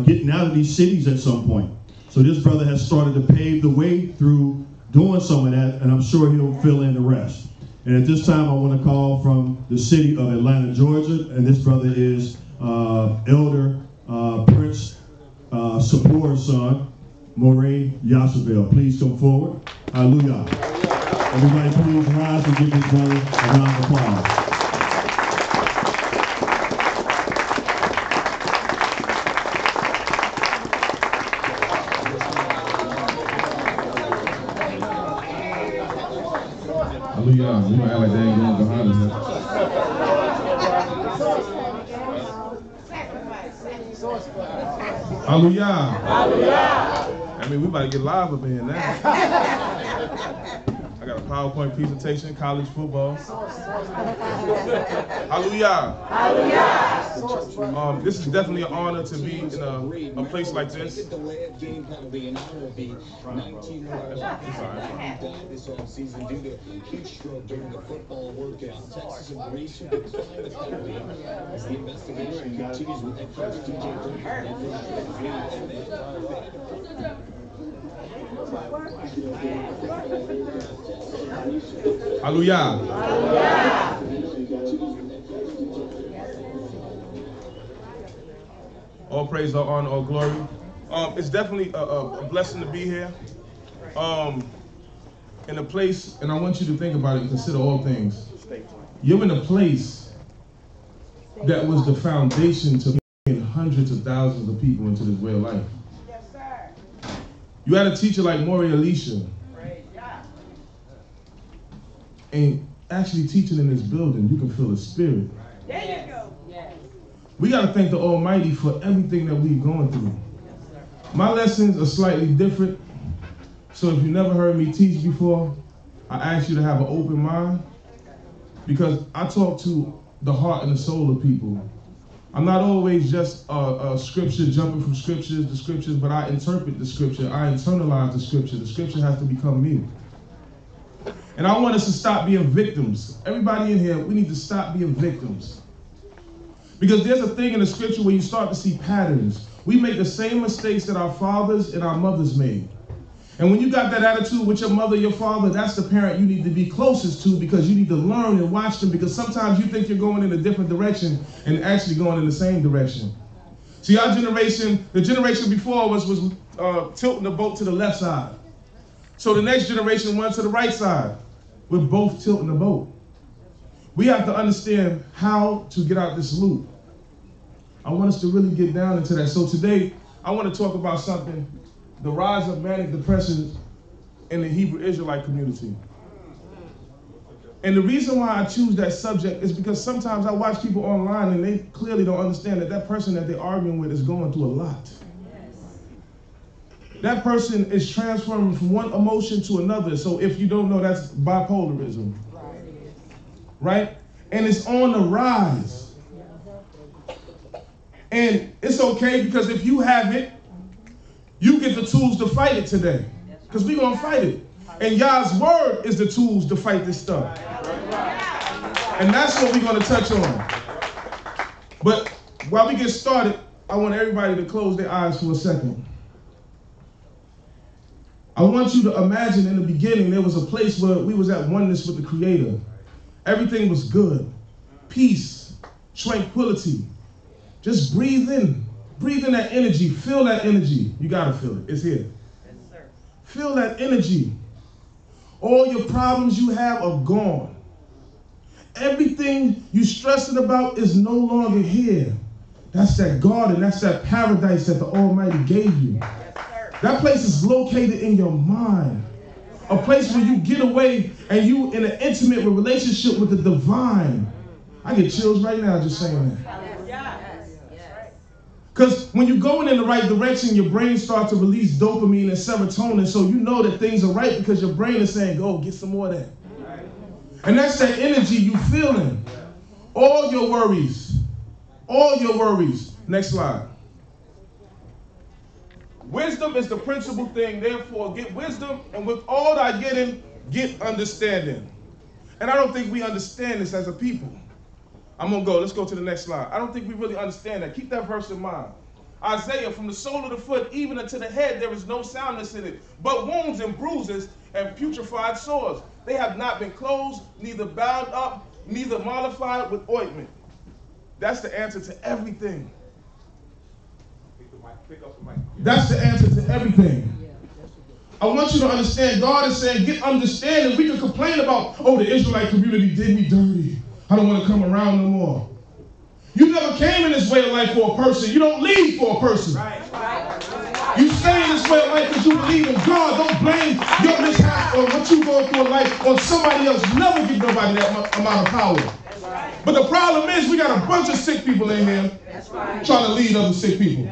getting out of these cities at some point. So this brother has started to pave the way through doing some of that, and I'm sure he'll fill in the rest. And at this time, I want to call from the city of Atlanta, Georgia, and this brother is Elder Prince Sappor's son, Mowreh IshYAH. Please come forward. Hallelujah. Everybody please rise and give this brother a round of applause. Hallelujah. We don't act like they ain't going behind us. Hallelujah. Hallelujah. I mean, we about to get live up in here now. I got a PowerPoint presentation, college football. Hallelujah. Hallelujah. This is definitely an honor to be in a place like this. Hallelujah. All praise, all honor, all glory. It's definitely a blessing to be here. in a place, and I want you to think about it and consider all things. You're in a place that was the foundation to bring hundreds of thousands of people into this way of life. Yes, sir. You had a teacher like Mowreh IshYAH, and actually teaching in this building, you can feel the spirit. There you go. Yes. We got to thank the Almighty for everything that we've gone through. My lessons are slightly different, so if you never heard me teach before, I ask you to have an open mind, because I talk to the heart and the soul of people. I'm not always just a scripture, jumping from scriptures to scriptures, but I interpret the scripture, I internalize the scripture. The scripture has to become me. And I want us to stop being victims. Everybody in here, we need to stop being victims. Because there's a thing in the scripture where you start to see patterns. We make the same mistakes that our fathers and our mothers made. And when you got that attitude with your mother, your father, that's the parent you need to be closest to, because you need to learn and watch them, because sometimes you think you're going in a different direction and actually going in the same direction. See, our generation, the generation before us was tilting the boat to the left side. So the next generation went to the right side. We're both tilting the boat. We have to understand how to get out this loop. I want us to really get down into that. So today, I want to talk about something, the rise of manic depression in the Hebrew Israelite community. And the reason why I choose that subject is because sometimes I watch people online and they clearly don't understand that that person that they're arguing with is going through a lot. That person is transforming from one emotion to another. So if you don't know, that's bipolarism. Right? And it's on the rise. And it's okay, because if you have it, you get the tools to fight it today. Because we're going to fight it. And Yah's word is the tools to fight this stuff. And that's what we're going to touch on. But while we get started, I want everybody to close their eyes for a second. I want you to imagine in the beginning there was a place where we was at oneness with the Creator. Everything was good. Peace, tranquility. Just breathe in. Breathe in that energy. Feel that energy. You got to feel it. It's here. Yes, sir. Feel that energy. All your problems you have are gone. Everything you're stressing about is no longer here. That's that garden. That's that paradise that the Almighty gave you. That place is located in your mind. A place where you get away and you in an intimate relationship with the divine. I get chills right now just saying that. Because when you're going in the right direction, your brain starts to release dopamine and serotonin, so you know that things are right because your brain is saying, go, get some more of that. And that's that energy you feeling. All your worries. All your worries. Next slide. Wisdom is the principal thing, therefore get wisdom, and with all thy getting, get understanding. And I don't think we understand this as a people. I'm going to go. Let's go to the next slide. I don't think we really understand that. Keep that verse in mind. Isaiah, from the sole of the foot even unto the head, there is no soundness in it, but wounds and bruises and putrefied sores. They have not been closed, neither bound up, neither mollified with ointment. That's the answer to everything. That's the answer to everything. I want you to understand, God is saying, get understanding. We can complain about, oh, the Israelite community did me dirty. I don't want to come around no more. You never came in this way of life for a person. You don't leave for a person. You stay in this way of life because you believe in God. Don't blame your mishap or what you go through in life on somebody else. Never give nobody that amount of power. But the problem is we got a bunch of sick people in here trying to lead other sick people.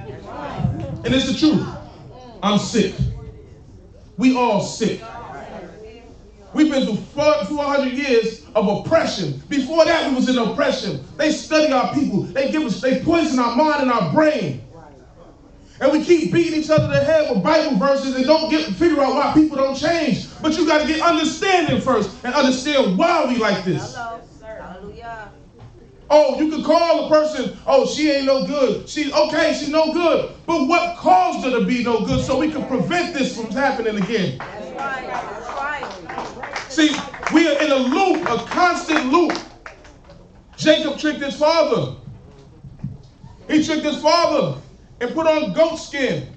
And it's the truth. I'm sick. We all sick. We've been through 400 years of oppression. Before that, we was in oppression. They study our people. They poison our mind and our brain. And we keep beating each other in the head with Bible verses and don't figure out why people don't change. But you got to get understanding first and understand why we like this. Hallelujah. Oh, you can call a person, oh, she ain't no good. She's no good. But what caused her to be no good so we can prevent this from happening again? That's right. That's right. See, we are in a loop, a constant loop. Jacob tricked his father. He tricked his father and put on goat skin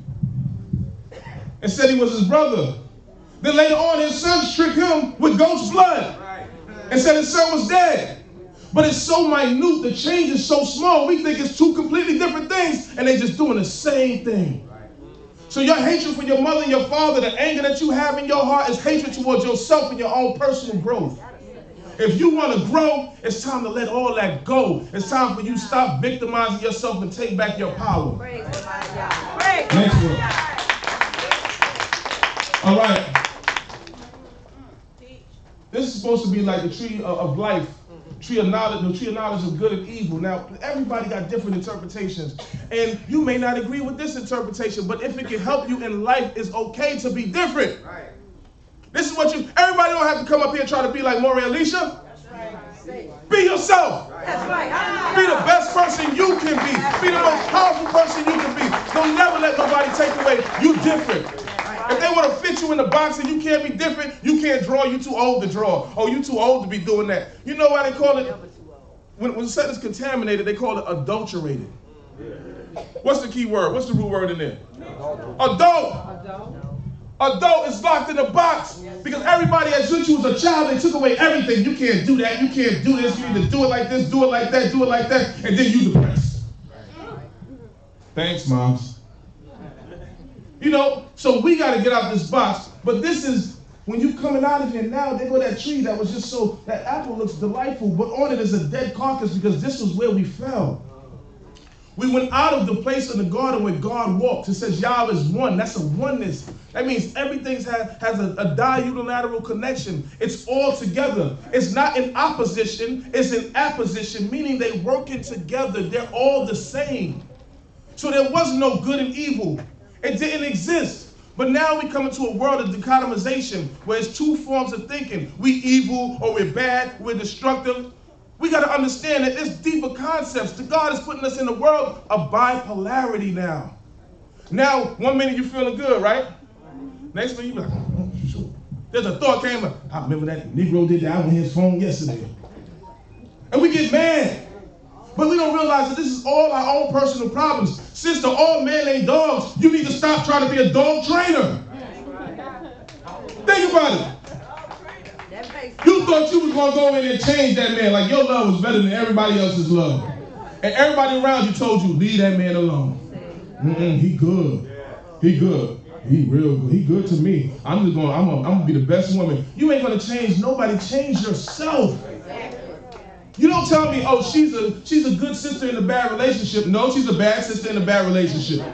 and said he was his brother. Then later on, his sons tricked him with goat's blood and said his son was dead. But it's so minute, the change is so small, we think it's two completely different things, and they're just doing the same thing. So your hatred for your mother and your father, the anger that you have in your heart is hatred towards yourself and your own personal growth. If you want to grow, it's time to let all that go. It's time for you to stop victimizing yourself and take back your power. Next one. All right. This is supposed to be like the tree of life, tree of knowledge, the tree of knowledge of good and evil. Now, everybody got different interpretations, and you may not agree with this interpretation, but if it can help you in life, it's okay to be different. Right. This is what everybody don't have to come up here and try to be like Mowreh IshYAH. That's right. Be yourself. That's right. Be the best person you can be. Be the most powerful person you can be. Don't never let nobody take away. You different. If they want to fit you in the box and you can't be different, you can't draw, you too old to draw. Oh, you too old to be doing that. You know why they call it, when something's contaminated, they call it adulterated. What's the key word? What's the root word in there? Adult. Adult is locked in a box because everybody that since you was a child, they took away everything. You can't do that. You can't do this. You need to do it like this, do it like that, do it like that, and then you depressed. Thanks, moms. You know, so we got to get out this box. But this is, when you coming out of here now, they go that tree that was just so, that apple looks delightful, but on it is a dead carcass because this was where we fell. We went out of the place in the garden where God walked. It says Yahweh is one. That's a oneness. That means everything has a diunilateral connection. It's all together. It's not in opposition. It's in apposition, meaning they're working together. They're all the same. So there was no good and evil. It didn't exist. But now we come into a world of dichotomization where it's two forms of thinking. We evil or we're bad, we're destructive. We got to understand that there's deeper concepts. The God is putting us in the world of bipolarity now. Now, 1 minute you're feeling good, right? Next minute you're like, oh, shoot. There's a thought came up. I remember that Negro did that on his phone yesterday. And we get mad. But we don't realize that this is all our own personal problems. Since they're all men ain't dogs, you need to stop trying to be a dog trainer. Think about it. You thought you was going to go in and change that man, like your love was better than everybody else's love. And everybody around you told you, leave that man alone. He good. He good. He real good. He good to me. I'm going to be the best woman. You ain't going to change nobody. Change yourself. You don't tell me, oh, she's a good sister in a bad relationship. No, she's a bad sister in a bad relationship.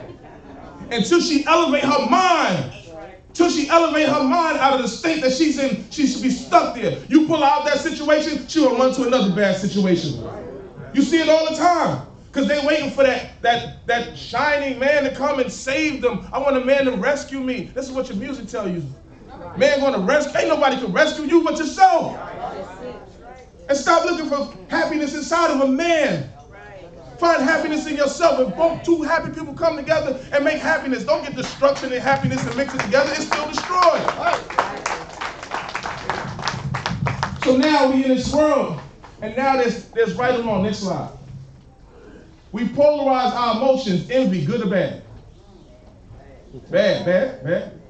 Until she elevate her mind. Till she elevate her mind out of the state that she's in, she should be stuck there. You pull out that situation, she will run to another bad situation. You see it all the time. Because they're waiting for that shining man to come and save them. I want a man to rescue me. This is what your music tells you. Man going to rescue, ain't nobody can rescue you but yourself. And stop looking for happiness inside of a man. Find happiness in yourself. If both two happy people come together and make happiness, don't get destruction and happiness and mix it together. It's still destroyed. So now we in this world, and now there's right and wrong. Next slide. We polarize our emotions, envy, good or bad. Bad, bad, bad.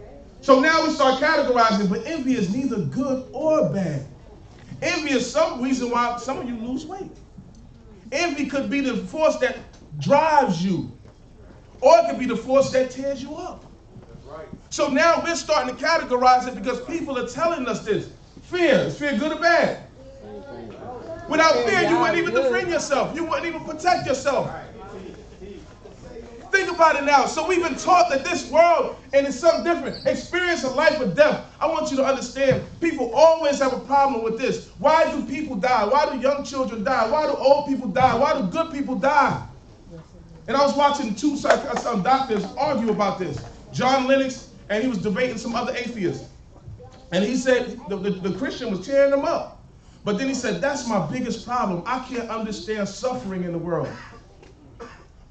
So now we start categorizing, but envy is neither good or bad. Envy is some reason why some of you lose weight. Envy could be the force that drives you, or it could be the force that tears you up. Right. So now we're starting to categorize it because people are telling us this. Fear. Is fear good or bad? Without fear, you wouldn't even defend yourself. You wouldn't even protect yourself. Think about it now. So we've been taught that this world, and it's something different, experience of life or death. I want you to understand, people always have a problem with this. Why do people die? Why do young children die? Why do old people die? Why do good people die? And I was watching some doctors argue about this. John Lennox, and he was debating some other atheists. And he said, the Christian was tearing them up. But then he said, that's my biggest problem. I can't understand suffering in the world.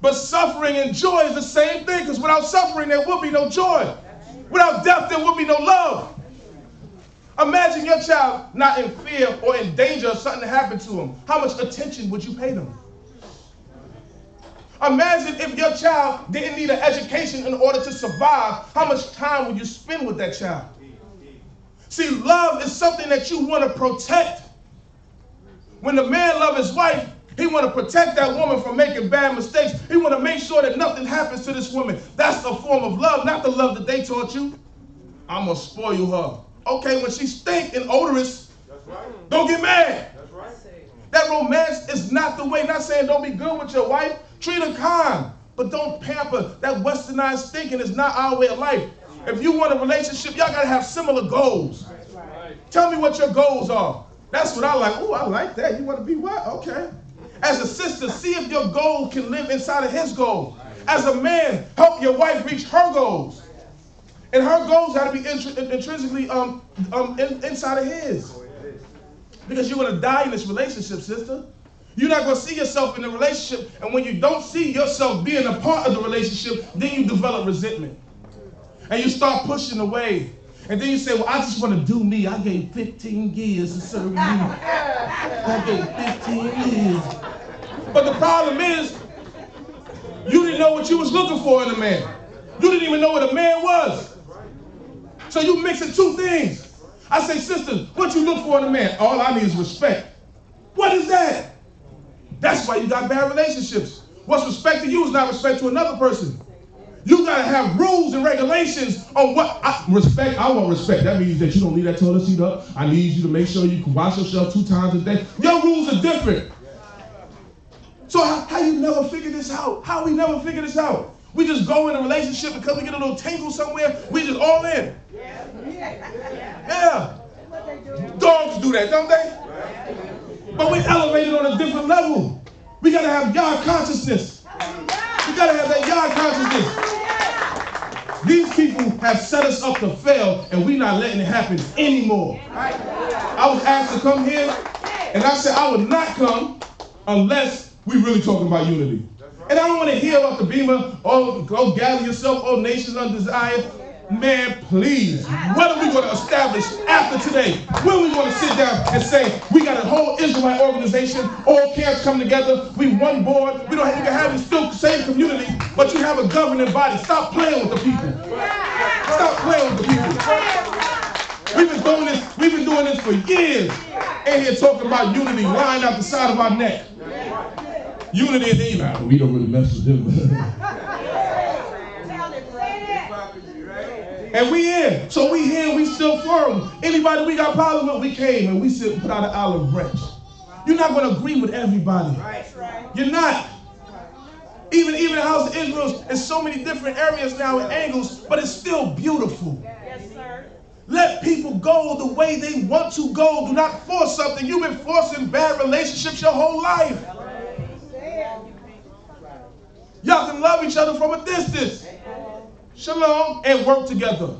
But suffering and joy is the same thing, because without suffering, there would be no joy. Without death, there would be no love. Imagine your child not in fear or in danger of something to happen to him. How much attention would you pay them? Imagine if your child didn't need an education in order to survive. How much time would you spend with that child? See, love is something that you want to protect. When the man loves his wife, he want to protect that woman from making bad mistakes. He want to make sure that nothing happens to this woman. That's a form of love, not the love that they taught you. I'm going to spoil her. Okay, when she stink and odorous, don't get mad. That romance is not the way. Not saying don't be good with your wife. Treat her kind, but don't pamper. That westernized thinking is not our way of life. If you want a relationship, y'all got to have similar goals. Tell me what your goals are. That's what I like. Oh, I like that. You want to be what? Okay. As a sister, see if your goal can live inside of his goal. As a man, help your wife reach her goals. And her goals got to be intrinsically inside of his. Because you're going to die in this relationship, sister. You're not going to see yourself in the relationship. And when you don't see yourself being a part of the relationship, then you develop resentment. And you start pushing away. And then you say, well, I just want to do me. I gave 15 years to serve you. I gave 15 years. But the problem is, you didn't know what you was looking for in a man. You didn't even know what a man was. So you mixing two things. I say, sister, what you look for in a man? All I need is respect. What is that? That's why you got bad relationships. What's respect to you is not respect to another person. You got to have rules and regulations on what respect. I want respect. That means that you don't leave that toilet seat up. I need you to make sure you can wash yourself 2 times a day. Your rules are different. So how you never figure this out? How we never figure this out? We just go in a relationship because we get a little tangle somewhere. We just all in. Yeah. Dogs do that, don't they? But we elevated on a different level. We got to have YAH consciousnness. We got to have that YAH consciousness. These people have set us up to fail, and we're not letting it happen anymore. I was asked to come here, and I said I would not come unless we really talking about unity. And I don't want to hear about the beamer, oh, go gather yourself, oh, nations undesired. Man, please, what are we going to establish after today? When are we going to sit down and say, we got a whole Israelite organization, all camps come together, we one board, you can have this still same community, but you have a governing body. Stop playing with the people. Stop playing with the people. We've been doing this for years. And here talking about unity, lying out the side of our neck. Unity and then we don't really mess with them. And we in. So we here, we still firm. Anybody we got problems with, we came and we sit and put out an olive branch. You're not going to agree with everybody. You're not. Even the House of Israel is so many different areas now and angles, but it's still beautiful. Yes, sir. Let people go the way they want to go. Do not force something. You've been forcing bad relationships your whole life. Y'all can love each other from a distance. Shalom, and work together.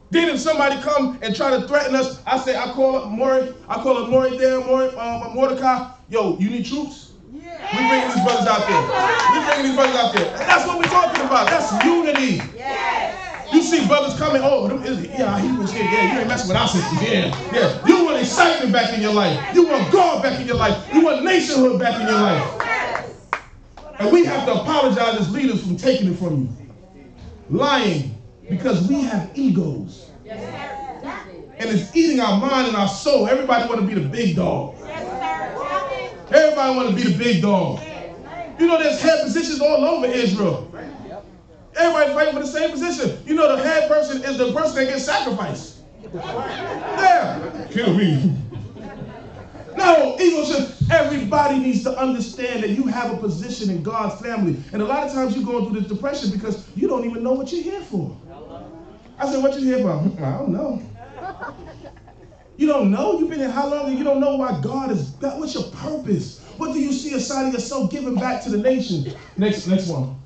Then if somebody come and try to threaten us, I call up Mowreh there, Mordecai. Yo, you need troops? We bringing these brothers out there. And that's what we're talking about. That's unity. You see brothers coming, oh, he was here. Yeah, you ain't messing with our sisters. Yeah. You want excitement back in your life. You want God back in your life. You want nationhood back in your life. And we have to apologize as leaders for taking it from you. Lying, because we have egos. And it's eating our mind and our soul. Everybody want to be the big dog. Everybody want to be the big dog. You know, there's head positions all over Israel. Everybody fighting for the same position. You know, the head person is the person that gets sacrificed. Yeah. Kill me. No, everybody needs to understand that you have a position in God's family. And a lot of times you're going through this depression because you don't even know what you're here for. I said, what you here for? I don't know. You don't know? You've been here how long and you don't know why God is God? What's your purpose? What do you see aside of yourself giving back to the nation? Next one.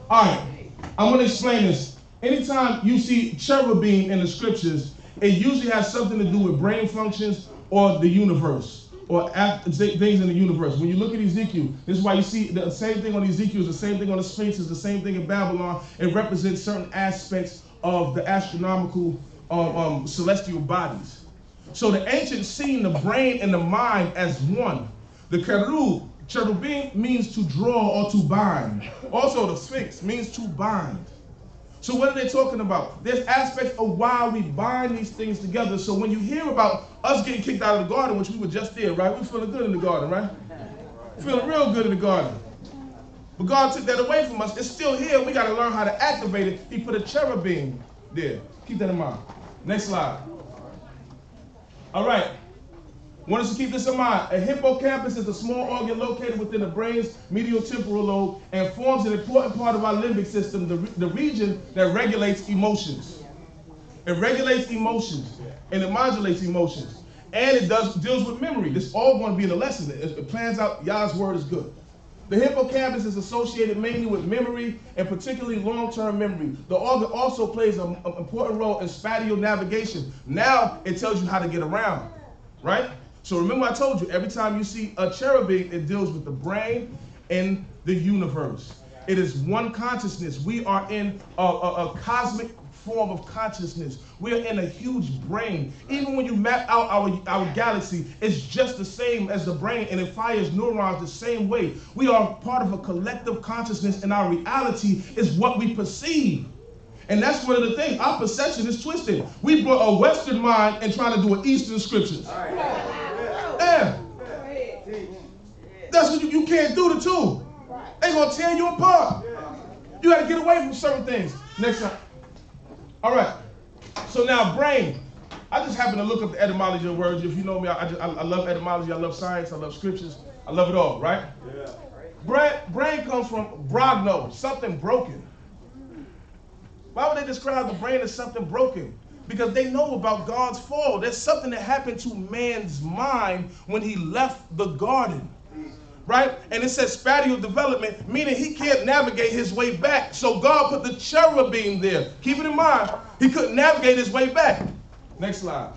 All right, I'm going to explain this. Anytime you see cherubim in the scriptures, it usually has something to do with brain functions or the universe, or things in the universe. When you look at Ezekiel, this is why you see the same thing on Ezekiel is the same thing on the Sphinx, is the same thing in Babylon. It represents certain aspects of the astronomical celestial bodies. So the ancients seen the brain and the mind as one. The cherubim means to draw or to bind. Also the Sphinx means to bind. So what are they talking about? There's aspects of why we bind these things together. So when you hear about us getting kicked out of the garden, which we were just there, right? We're feeling good in the garden, right? Feeling real good in the garden. But God took that away from us. It's still here. We got to learn how to activate it. He put a cherubim there. Keep that in mind. Next slide. All right. Want us to keep this in mind. A hippocampus is a small organ located within the brain's medial temporal lobe and forms an important part of our limbic system, the region that regulates emotions. It regulates emotions and it modulates emotions. And it deals with memory. This is all going to be in the lesson. It plans out Yah's word is good. The hippocampus is associated mainly with memory and particularly long-term memory. The organ also plays an important role in spatial navigation. Now it tells you how to get around, right? So remember I told you, every time you see a cherubim, it deals with the brain and the universe. It is one consciousness. We are in a cosmic form of consciousness. We are in a huge brain. Even when you map out our galaxy, it's just the same as the brain, and it fires neurons the same way. We are part of a collective consciousness, and our reality is what we perceive. And that's one of the things. Our perception is twisted. We brought a Western mind and trying to do an Eastern scriptures. Yeah. That's what you can't do the two. They're going to tear you apart. You got to get away from certain things. Next time. All right. So now brain. I just happen to look up the etymology of words. If you know me, I love etymology. I love science. I love scriptures. I love it all, right? Yeah. Brain comes from brogno, something broken. Why would they describe the brain as something broken? Because they know about God's fall. There's something that happened to man's mind when he left the garden. Right? And it says spatial development, meaning he can't navigate his way back. So God put the cherubim there. Keep it in mind, he couldn't navigate his way back. Next slide.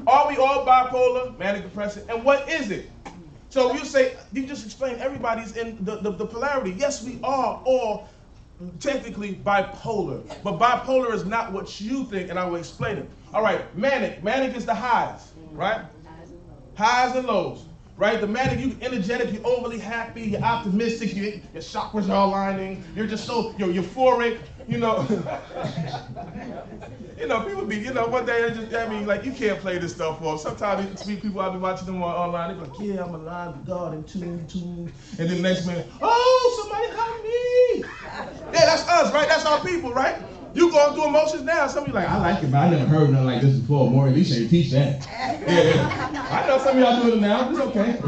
Are we all bipolar, manic depression? And what is it? So you say, you just explained everybody's in the polarity. Yes, we are all technically bipolar. But bipolar is not what you think, and I will explain it. All right, manic. Manic is the highs, right? Highs and lows. Right? The manic, you're energetic, you're overly happy, you're optimistic, your chakras are aligning, you're just so, you're euphoric, you know. You know, people be, you know, one day, like, you can't play this stuff for them. Sometimes people, I'll be watching them online, they're like, yeah, I'm aligned with God in tune. And then the next minute, oh, somebody help me. Yeah, that's us, right? That's our people, right? You going through emotions now. Some of you like, I like it, but I never heard nothing like this before. Mowreh, at least you teach that. Yeah. I know some of y'all doing it now. It's okay.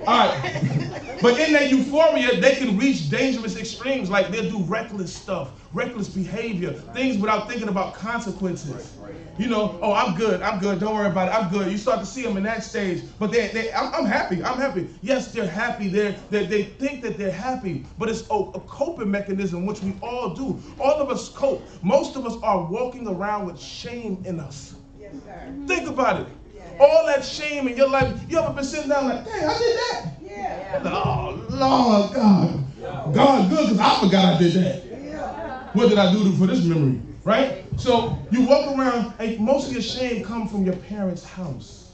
All right. But in that euphoria, they can reach dangerous extremes. Like they'll do reckless stuff, reckless behavior, things without thinking about consequences. You know, oh, I'm good, don't worry about it, I'm good. You start to see them in that stage, but I'm happy. Yes, they're happy, they think that they're happy, but it's a coping mechanism, which we all do. All of us cope. Most of us are walking around with shame in us. Yes, sir. Think about it. All that shame in your life, you ever been sitting down like, dang, I did that? Yeah. Oh, Lord, God. God good, because I forgot I did that. Yeah. What did I do for this memory? Right? So you walk around and most of your shame comes from your parents' house.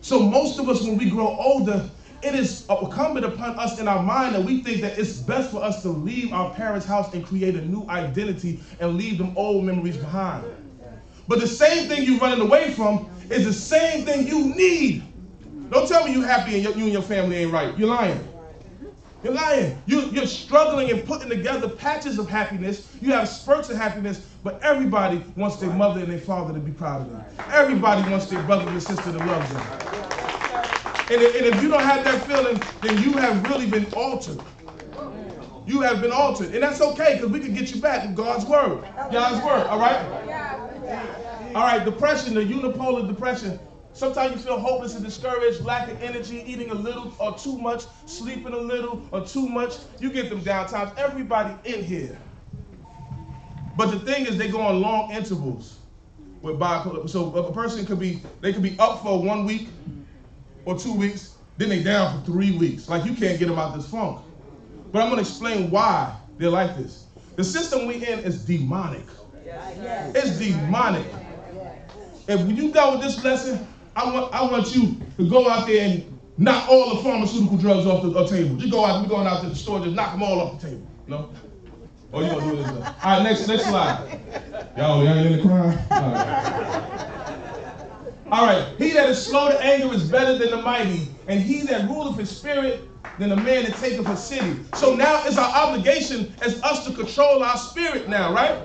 So most of us, when we grow older, it is incumbent upon us in our mind that we think that it's best for us to leave our parents' house and create a new identity and leave them old memories behind. But the same thing you're running away from is the same thing you need. Don't tell me you're happy and you and your family ain't right. You're lying. You're lying. You're struggling and putting together patches of happiness. You have spurts of happiness, but everybody wants their mother and their father to be proud of them. Everybody wants their brother and sister to love them. And if you don't have that feeling, then you have really been altered. You have been altered. And that's okay, because we can get you back with God's word. God's word, all right? All right, depression, the unipolar depression. Sometimes you feel hopeless and discouraged, lack of energy, eating a little or too much, sleeping a little or too much. You get them down times. Everybody in here. But the thing is, they go on long intervals with bipolar. So a person could be up for 1 week or 2 weeks, then they down for 3 weeks. Like you can't get them out this funk. But I'm going to explain why they're like this. The system we in is demonic. It's demonic. And when you done with this lesson, I want you to go out there and knock all the pharmaceutical drugs off the table. Just go out, we're going out to the store, just knock them all off the table. You know? Oh, you gonna do this? All right, next slide. Y'all ain't in the crowd? All right, he that is slow to anger is better than the mighty, and he that ruleth his spirit than the man that taketh a city. So now it's our obligation as us to control our spirit now, right?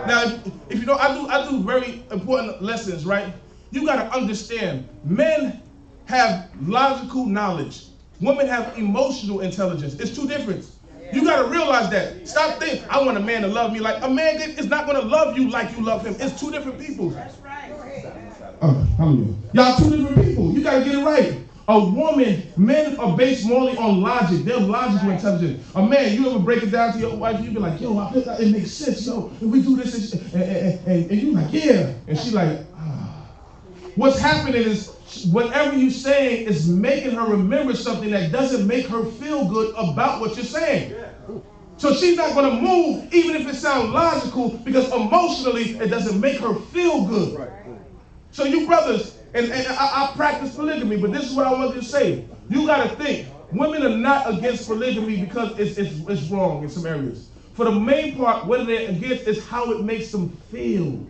Now, if you know, I do very important lessons, right? You got to understand, men have logical knowledge. Women have emotional intelligence. It's two different. You got to realize that. Stop thinking, I want a man to love me like, a man is not going to love you like you love him. It's two different people. That's right. Hallelujah. Y'all two different people. You got to get it right. A woman, men are based morely on logic. They're logical intelligent. A man, you ever break it down to your wife, you be like, yo, I think it makes sense, yo. If we do this, and you like, yeah. And she like, ah. What's happening is, whatever you're saying is making her remember something that doesn't make her feel good about what you're saying. So she's not going to move, even if it sounds logical, because emotionally, it doesn't make her feel good. So you brothers, and I practice polygamy, but this is what I want to say. You got to think, women are not against polygamy because it's wrong in some areas. For the main part, what they're against is how it makes them feel.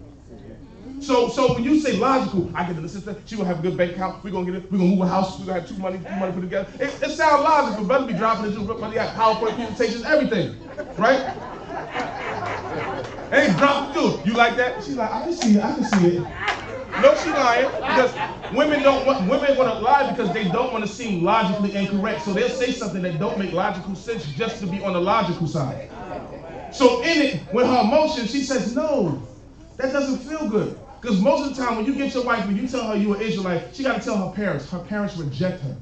So when you say logical, I get to the sister, she gonna have a good bank account, we're gonna move a house, we're gonna have money put together. It sounds logical, brother be dropping it, money, got PowerPoint presentations, everything, right? Hey, drop too. You like that? She's like, I can see it. No, she lying, because women want to lie because they don't want to seem logically incorrect. So they'll say something that don't make logical sense just to be on the logical side. So in it, with her emotion, she says, no, that doesn't feel good. Because most of the time when you get your wife and you tell her you're an Israelite, she got to tell her parents. Her parents reject her.